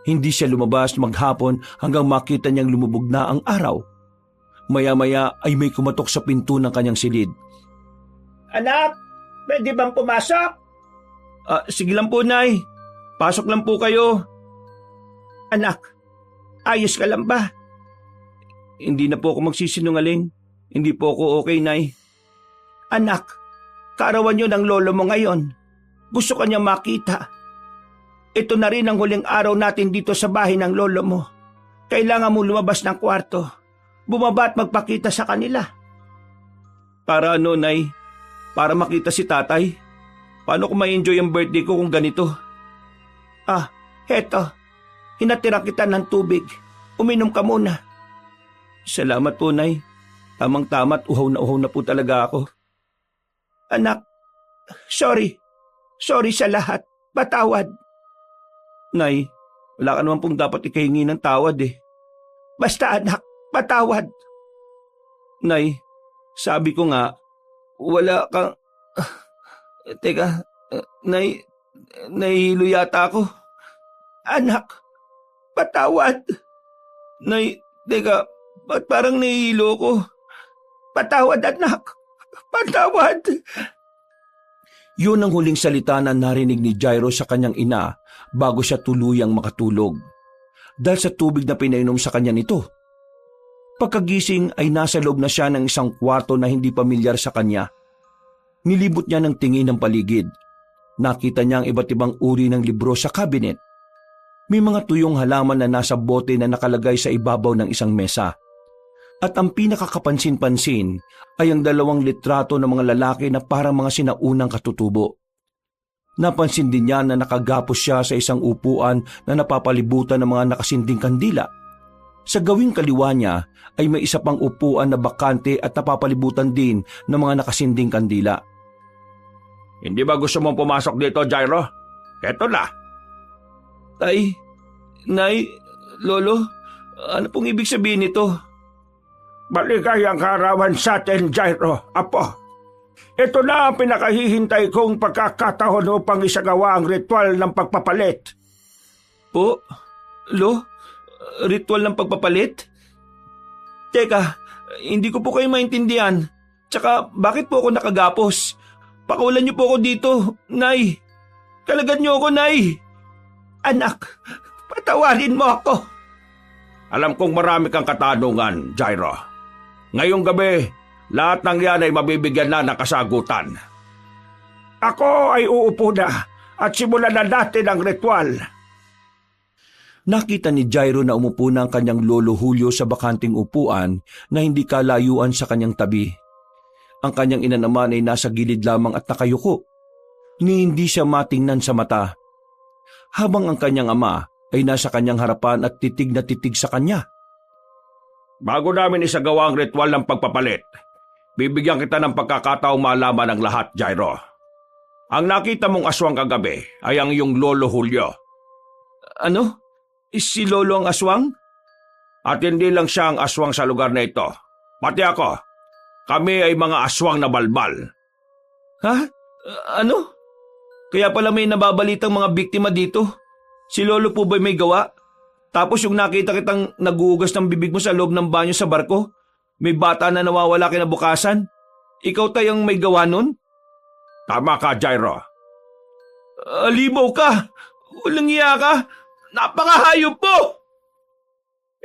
Hindi siya lumabas maghapon hanggang makita niyang lumubog na ang araw. Maya-maya ay may kumatok sa pinto ng kanyang silid. Anak, pwede bang pumasok? Sige lang po, Nay. Pasok lang po kayo. Anak, ayos ka lang ba? Hindi na po ako magsisinungaling. Hindi po ako okay, Nay. Anak, kaarawan niyo ng lolo mo ngayon. Gusto ka niya makita. Ito na rin ang huling araw natin dito sa bahay ng lolo mo. Kailangan mo lumabas ng kwarto. Bumaba at magpakita sa kanila. Para ano, Nay? Para makita si tatay? Paano ko ma-enjoy ang birthday ko kung ganito? Heto. Hinatira kita ng tubig. Uminom ka muna. Salamat po, Nay. Tamang-tama't uhaw na po talaga ako. Anak, sorry. Sorry sa lahat. Patawad. Nay, wala ka naman pong dapat ikahingi ng tawad eh. Basta anak, patawad. Nay, sabi ko nga, wala kang... Teka, Nay, nahihilo yata ako. Anak, patawad. Nay, teka, ba't parang nahihilo ko? Patawad anak. Patawad. Yun ang huling salita na narinig ni Jairo sa kanyang ina bago siya tuluyang makatulog. Dahil sa tubig na pinainom sa kanya nito. Pagkagising ay nasa loob na siya ng isang kwarto na hindi pamilyar sa kanya. Nilibot niya ng tingin ng paligid. Nakita niya ang iba't ibang uri ng libro sa cabinet. May mga tuyong halaman na nasa bote na nakalagay sa ibabaw ng isang mesa. At ang pinakakapansin-pansin ay ang 2 litrato ng mga lalaki na parang mga sinaunang katutubo. Napansin din niya na nakagapos siya sa isang upuan na napapalibutan ng mga nakasinding kandila. Sa gawing kaliwa niya ay may isa pang upuan na bakante at napapalibutan din ng mga nakasinding kandila. Hindi ba gusto mong pumasok dito, Jairo? Eto na. Tay, Nay, Lolo, ano pong ibig sabihin nito? Maligayang karawan sa atin, Jairo, Apo. Ito na ang pinakahihintay kong pagkakataon upang isagawa ang ritual ng pagpapalit. Po? Lo? Ritual ng pagpapalit? Teka, hindi ko po kayo maintindihan. Tsaka, bakit po ako nakagapos? Pakulan niyo po ako dito, Nay. Kalagan niyo ako, Nay. Anak, patawarin mo ako. Alam kong marami kang katanungan, Jairo. Ngayong gabi, lahat ng yan ay mabibigyan na ng kasagutan. Ako ay uupo na at simulan na natin ang ritual. Nakita ni Jairo na umupo na ang kanyang lolo Julio sa bakanting upuan na hindi kalayuan sa kanyang tabi. Ang kanyang ina naman ay nasa gilid lamang at nakayuko, ni hindi siya matingnan sa mata. Habang ang kanyang ama ay nasa kanyang harapan at titig na titig sa kanya. Bago namin isagawa ang ritual ng pagpapalit, bibigyan kita ng pagkakataong malaman ang lahat, Jairo. Ang nakita mong aswang kagabi ay ang iyong lolo Julio. Ano? Si Lolo ang aswang? At hindi lang siya ang aswang sa lugar na ito. Pati ako. Kami ay mga aswang na balbal. Ha? Ano? Kaya pala may nababalitang mga biktima dito. Si Lolo po ba'y may gawa? Tapos yung nakita kitang naguhugas ng bibig mo sa loob ng banyo sa barko, may bata na nawawala kinabukasan. Ikaw tayong may gawa nun? Tama ka, Jairo. Alibaw ka! Walang iya ka! Napakahayop mo!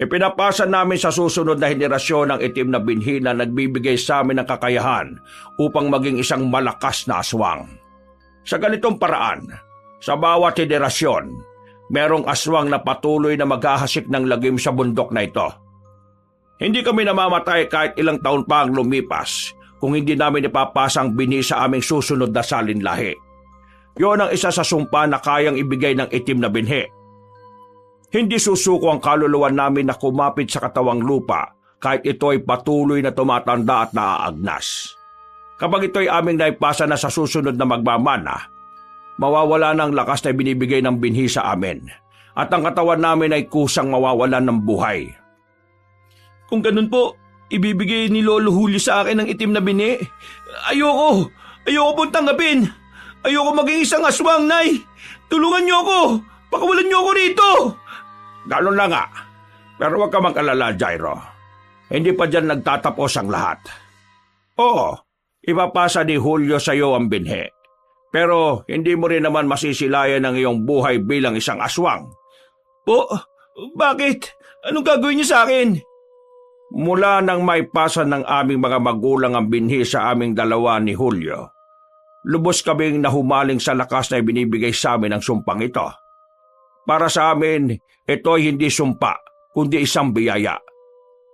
Ipinapasa namin sa susunod na henerasyon ang itim na binhi na nagbibigay sa amin ng kakayahan upang maging isang malakas na aswang. Sa ganitong paraan, sa bawat henerasyon, merong aswang na patuloy na maghahasik ng lagim sa bundok na ito. Hindi kami namamatay kahit ilang taon pa ang lumipas kung hindi namin ipapasa ang binhi sa aming susunod na salinlahi. Yon ang isa sa sumpa na kayang ibigay ng itim na binhi. Hindi susuko ang kaluluwa namin na kumapit sa katawang lupa kahit ito ay patuloy na tumatanda at naaagnas. Kapag ito ay aming naipasa na sa susunod na magmamana, mawawala na ang lakas na binibigay ng binhi sa amin at ang katawan namin ay kusang mawawalan ng buhay. Kung ganun po, ibibigay ni Lolo Julio sa akin ang itim na binhi. Ayoko! Ayoko pong tanggapin! Ayoko maging isang aswang, Nay! Tulungan niyo ako! Pakawalan niyo ako rito! Gano'n na nga. Pero huwag ka mag-alala, Jairo. Hindi pa dyan nagtatapos ang lahat. Oo, ipapasa ni Julio sa iyo ang binhi. Pero hindi mo rin naman masisilayan ang iyong buhay bilang isang aswang. Po, bakit? Anong gagawin niyo sa akin? Mula nang maipasa ng aming mga magulang ang binhi sa aming dalawa ni Julio, lubos kaming nahumaling sa lakas na ibinibigay sa amin ng sumpang ito. Para sa amin, ito ay hindi sumpa, kundi isang biyaya.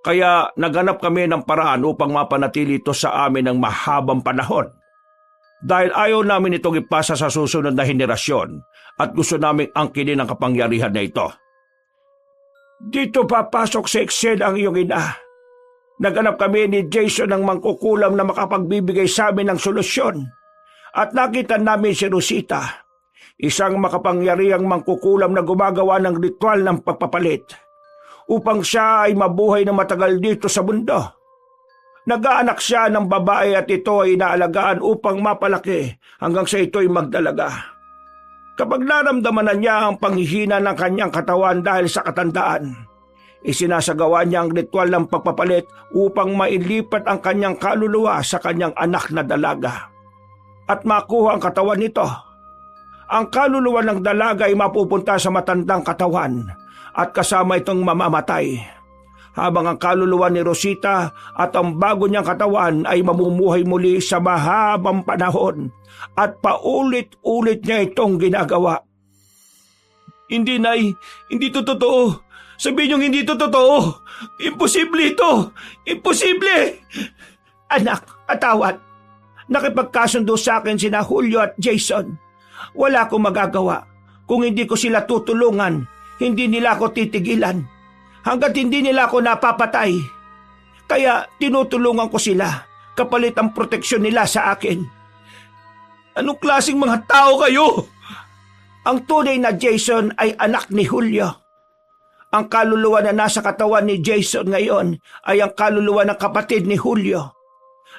Kaya naganap kami ng paraan upang mapanatili ito sa amin ng mahabang panahon. Dahil ayaw namin itong ipasa sa susunod na henerasyon at gusto naming angkinin ang kapangyarihan na ito. Dito papasok sa Excel ang iyong ina. Naganap kami ni Jason ng mangkukulam na makapagbibigay sa amin ng solusyon. At nakita namin si Rosita, isang makapangyarihang mangkukulam na gumagawa ng ritual ng pagpapalit upang siya ay mabuhay na matagal dito sa mundo. Nag-aanak siya ng babae at ito ay inaalagaan upang mapalaki hanggang sa ito ay magdalaga. Kapag naramdaman na niya ang panghihina ng kanyang katawan dahil sa katandaan, isinasagawa niya ang ritual ng pagpapalit upang mailipat ang kanyang kaluluwa sa kanyang anak na dalaga at makuha ang katawan nito. Ang kaluluwa ng dalaga ay mapupunta sa matandang katawan at kasama itong mamamatay, habang ang kaluluwa ni Rosita at ang bago niyang katawan ay mamumuhay muli sa mahabang panahon at paulit-ulit niya itong ginagawa. Hindi, Nay. Hindi ito totoo. Sabihin niyong hindi ito totoo. Imposible ito. Imposible! Anak, atawad. Nakipagkasundo sa akin sina Julio at Jason. Wala akong magagawa. Kung hindi ko sila tutulungan, hindi nila ako titigilan. Hanggat hindi nila ako napapatay. Kaya tinutulungan ko sila, kapalit ang proteksyon nila sa akin. Anong klaseng mga tao kayo? Ang tunay na Jason ay anak ni Julio. Ang kaluluwa na nasa katawan ni Jason ngayon ay ang kaluluwa ng kapatid ni Julio.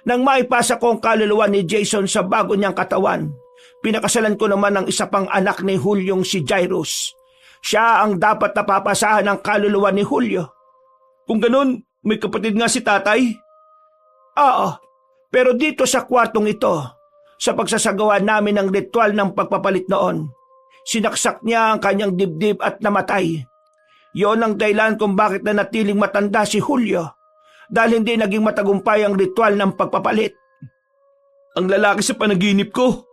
Nang maipasa ko ang kaluluwa ni Jason sa bago niyang katawan, pinakasalan ko naman ang isa pang anak ni Julio, si Jairus. Siya ang dapat napapasahan ng kaluluwa ni Julio. Kung ganun, may kapatid nga si tatay. Oo, pero dito sa kwartong ito, sa pagsasagawa namin ng ritual ng pagpapalit noon, sinaksak niya ang kanyang dibdib at namatay. Yon ang dahilan kung bakit nanatiling matanda si Julio, dahil hindi naging matagumpay ang ritual ng pagpapalit. Ang lalaki sa panaginip ko.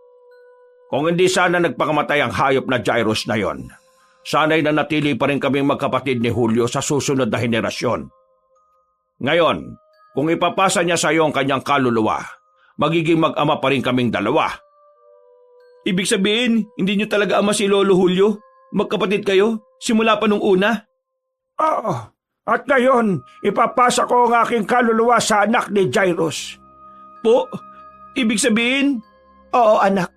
Kung hindi sana nagpakamatay ang hayop na Jairus na yon, sana'y nanatili pa rin kaming magkapatid ni Julio sa susunod na henerasyon. Ngayon, kung ipapasa niya sa iyo ang kanyang kaluluwa, magiging mag-ama pa rin kaming dalawa. Ibig sabihin, hindi niyo talaga ama si Lolo Julio? Magkapatid kayo? Simula pa nung una? Oo, at ngayon, ipapasa ko ang aking kaluluwa sa anak ni Jairus. Po, ibig sabihin? Oo, anak.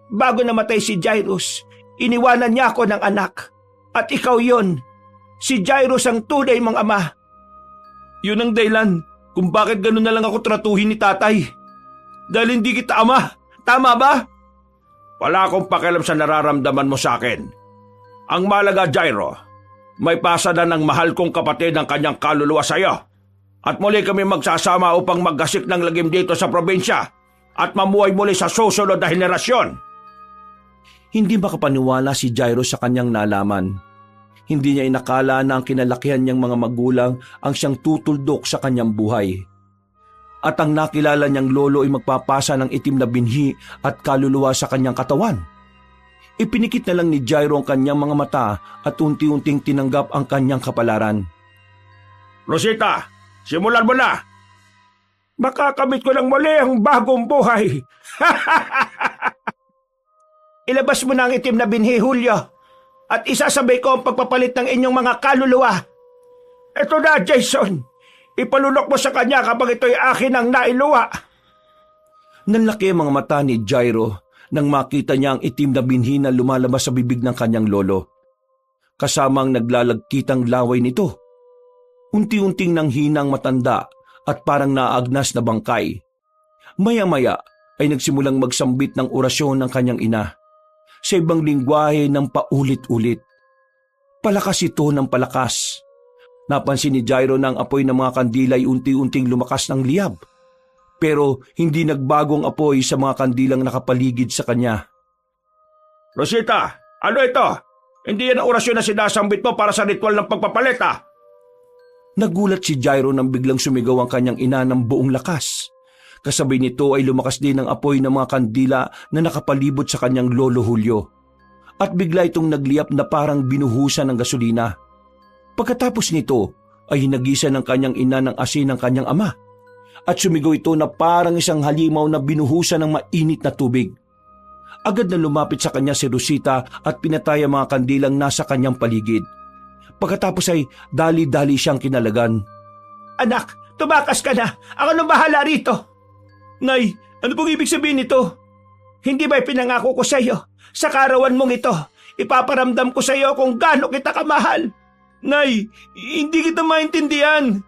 Bago namatay si Jairus, iniwanan niya ako ng anak. At ikaw yon, si Jairus ang tunay mong ama. Yun ang dahilan kung bakit ganun na lang ako tratuhin ni tatay. Dahil hindi kita ama. Tama ba? Wala akong pakialam sa nararamdaman mo sa akin. Ang malaga, Jairo, may pasada ng mahal kong kapatid ang kanyang kaluluwa sa iyo. At muli kami magsasama upang maggasik ng lagim dito sa probinsya at mamuhay muli sa susunod na henerasyon. Hindi makapaniwala si Jairo sa kanyang nalaman. Hindi niya inakala na ang kinalakihan niyang mga magulang ang siyang tutuldok sa kanyang buhay. At ang nakilala niyang lolo ay magpapasa ng itim na binhi at kaluluwa sa kanyang katawan. Ipinikit na lang ni Jairo ang kanyang mga mata at unti-unting tinanggap ang kanyang kapalaran. Rosita, simulan mo na! Makakamit ko ng muli ang bagong buhay. Ilabas mo na ang itim na binhi, Julio, at isasabay ko ang pagpapalit ng inyong mga kaluluwa. Ito na, Jason. Ipalunok mo sa kanya kapag ito'y akin ang nailuwa. Nanlaki ang mga mata ni Jairo nang makita niya ang itim na binhi na lumalabas sa bibig ng kanyang lolo. Kasamang naglalagkitang laway nito. Unti-unting nanghinang matanda at parang naagnas na bangkay. Maya-maya ay nagsimulang magsambit ng orasyon ng kanyang ina sa ibang lingwahe ng paulit-ulit. Palakas ito ng palakas. Napansin ni Jairo na ang apoy ng mga kandila ay unti-unting lumakas ng liyab. Pero hindi nagbagong apoy sa mga kandilang nakapaligid sa kanya. Rosita, ano ito? Hindi yan ang orasyon na sinasambit mo para sa ritual ng pagpapalita. Nagulat si Jairo nang biglang sumigaw ang kanyang ina ng buong lakas. Kasabay nito ay lumakas din ang apoy ng mga kandila na nakapalibot sa kanyang lolo Julio. At bigla itong nagliyap na parang binuhusan ng gasolina. Pagkatapos nito ay hinagisa ng kanyang ina ng asin ng kanyang ama. At sumigaw ito na parang isang halimaw na binuhusan ng mainit na tubig. Agad na lumapit sa kanya si Rosita at pinatay ang mga kandilang nasa kanyang paligid. Pagkatapos ay dali-dali siyang kinalagan. Anak, tumakas ka na. Ako nang bahala rito. Nay, ano pong ibig sabihin nito? Hindi ba pinangako ko sa iyo? Sa karawan mong ito, ipaparamdam ko sa iyo kung gaano kita kamahal. Nay, hindi kita maintindihan.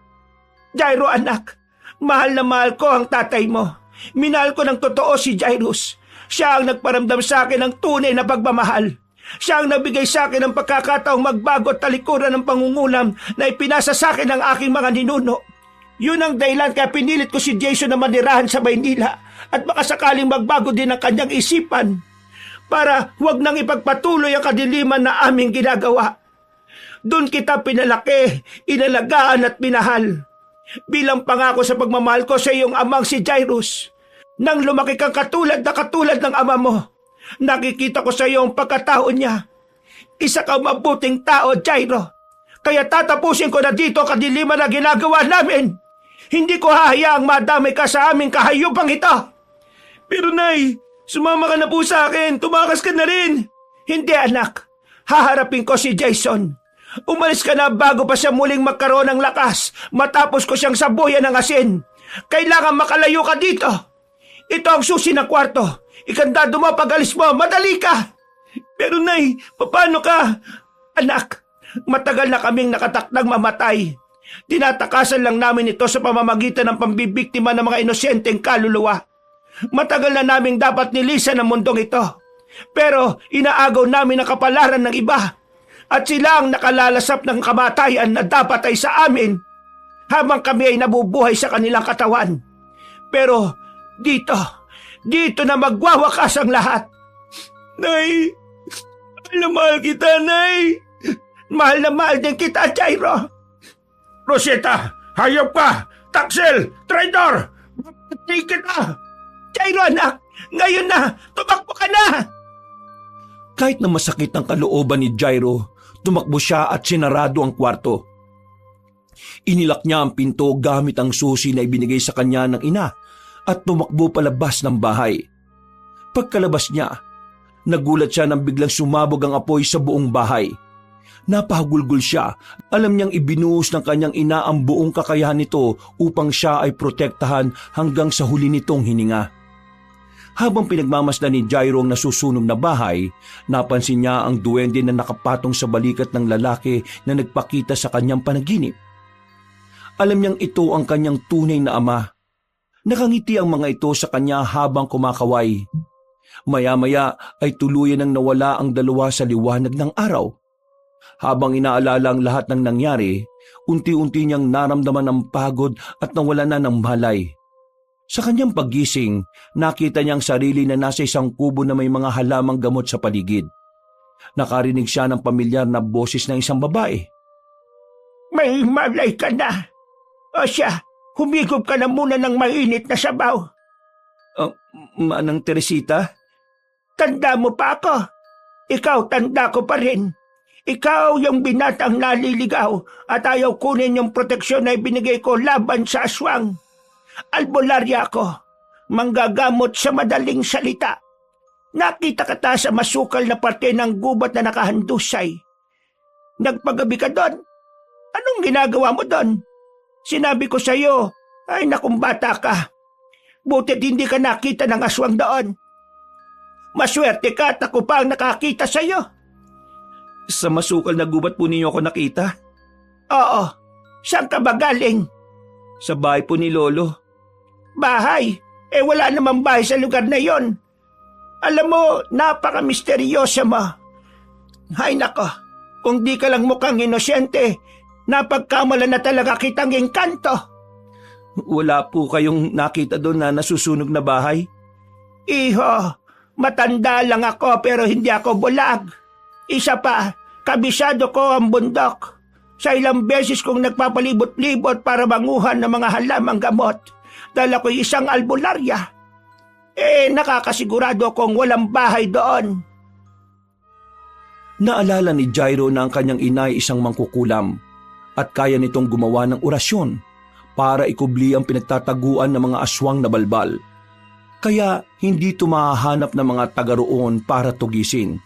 Jairo anak, mahal na mahal ko ang tatay mo. Minahal ko ng totoo si Jairus. Siya ang nagparamdam sa akin ng tunay na pagmamahal. Siya ang nagbigay sa akin ng pagkakataong magbago at talikuran ng pangungulam na ipinasa sa akin ng aking mga ninuno. Yun ang dahilan kaya pinilit ko si Jason na manirahan sa Maynila at baka sakaling magbago din ang kanyang isipan para huwag nang ipagpatuloy ang kadiliman na aming ginagawa. Doon kita pinalaki, inalagaan at minahal. Bilang pangako sa pagmamahal ko sa iyong amang si Jairus. Nang lumaki kang katulad ng ama mo, nakikita ko sa iyo ang pagkatao niya. Isa kang mabuting tao, Jairo. Kaya tatapusin ko na dito ang kadiliman na ginagawa namin. Hindi ko hahayaang madamay ka sa aming kahayupang ito. Pero Nay, sumama ka na po sa akin. Tumakas ka na rin. Hindi anak. Haharapin ko si Jason. Umalis ka na bago pa siya muling magkaroon ng lakas matapos ko siyang sabuyan ng asin. Kailangan makalayo ka dito. Ito ang susi ng kwarto. Ikandado mo pag alis mo. Madali ka. Pero Nay, paano ka? Anak, matagal na kaming nakatakdang mamatay. Tinatakasan lang namin ito sa pamamagitan ng pambibiktima ng mga inosenteng kaluluwa. Matagal na naming dapat nilisan ang mundong ito. Pero inaagaw namin ang kapalaran ng iba. At sila ang nakalalasap ng kamatayan na dapat ay sa amin habang kami ay nabubuhay sa kanilang katawan. Pero dito na magwawakas ang lahat. Nay, mahal kita, Nay. Mahal na mahal din kita, Jairo. Rosita, hayop ka! Taksel! Traidor! Mapatay kita! Jairo anak, ngayon na! Tumakbo ka na! Kahit na masakit ang kalooban ni Jairo, tumakbo siya at sinarado ang kwarto. Inilak niya ang pinto gamit ang susi na ibinigay sa kanya ng ina at tumakbo palabas ng bahay. Pagkalabas niya, nagulat siya nang biglang sumabog ang apoy sa buong bahay. Napahagulgol siya. Alam niyang ibinuhos ng kanyang ina ang buong kakayahan nito upang siya ay protektahan hanggang sa huli nitong hininga. Habang pinagmamasdan ni Jairo ang nasusunog na bahay, napansin niya ang duwende na nakapatong sa balikat ng lalaki na nagpakita sa kanyang panaginip. Alam niyang ito ang kanyang tunay na ama. Nakangiti ang mga ito sa kanya habang kumakaway. Maya-maya ay tuluyan nang nawala ang dalawa sa liwanag ng araw. Habang inaalala ang lahat ng nangyari, unti-unti niyang naramdaman ang pagod at nawala na ng malay. Sa kanyang paggising, nakita niya ang sarili na nasa isang kubo na may mga halamang gamot sa paligid. Nakarinig siya ng pamilyar na boses ng isang babae. May malay ka na. O siya, humigop ka na muna ng mainit na sabaw. Manang Teresita? Tanda mo pa ako. Ikaw tanda ko pa rin. Ikaw yung binatang naliligaw at ayaw kunin yung proteksyon na ibinigay ko laban sa aswang. Albularya ako, manggagamot sa madaling salita. Nakita ka sa masukal na parte ng gubat na nakahandusay. Nagpagabi ka doon. Anong ginagawa mo doon? Sinabi ko sa iyo, ay nakong bata ka. Butit hindi ka nakita ng aswang doon. Maswerte ka at ako pa ang nakakita sa iyo. Sa masukal na gubat po ninyo ako nakita? Oo. Saan ka ba galing? Sa bahay po ni Lolo. Bahay? Wala namang bahay sa lugar na yon. Alam mo, napaka-misteryoso mo. Hay nako, kung di ka lang mukhang inosyente, napagkamala na talaga kitang engkanto. Wala po kayong nakita doon na nasusunog na bahay? Iho, matanda lang ako pero hindi ako bulag. Isa pa, kabisado ko ang bundok. Sa ilang beses kong nagpapalibot-libot para manguhan ng mga halamang gamot, dala ko'y isang albularya. Nakakasigurado kong walang bahay doon. Naalala ni Jairo na ang kanyang ina ay isang mangkukulam at kaya nitong gumawa ng orasyon para ikubli ang pinagtataguan ng mga aswang na balbal. Kaya hindi tumahanap ng mga taga roon para tugisin.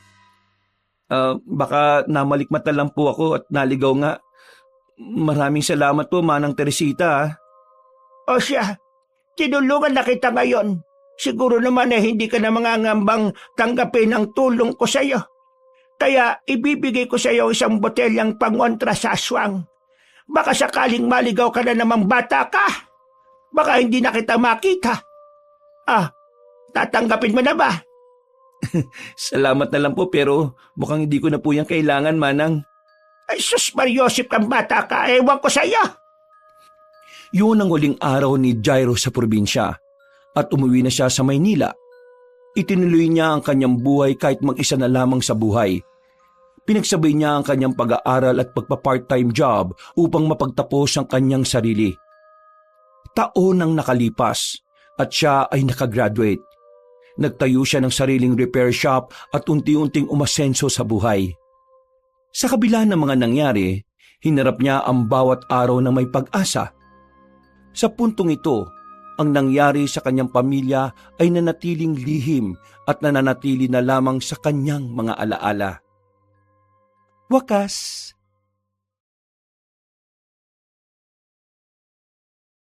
Baka namalikmata lang po ako at naligaw nga. Maraming salamat po, Manang Teresita. O siya, tinulungan na kita ngayon. Siguro naman hindi ka na mangangambang tanggapin ang tulong ko sa iyo. Kaya ibibigay ko sa iyo isang botelyang pangontra sa aswang. Baka sakaling maligaw ka na namang bata ka. Baka hindi na kita makita. Tatanggapin mo na ba? Salamat na lang po pero mukhang hindi ko na po yan kailangan, Manang. Ay sus Mariosip kang bata ka, ewan ko sa iyo. Yun ang huling araw ni Jairo sa probinsya at umuwi na siya sa Maynila. Itinuloy niya ang kanyang buhay kahit mag-isa na lamang sa buhay. Pinagsabay niya ang kanyang pag-aaral at pagpa-part-time job upang mapagtapos ang kanyang sarili. Taon ang nakalipas at siya ay nakagraduate. Nagtayo siya ng sariling repair shop at unti-unting umasenso sa buhay. Sa kabila ng mga nangyari, hinarap niya ang bawat araw na may pag-asa. Sa puntong ito, ang nangyari sa kanyang pamilya ay nanatiling lihim at nananatili na lamang sa kanyang mga alaala. Wakas,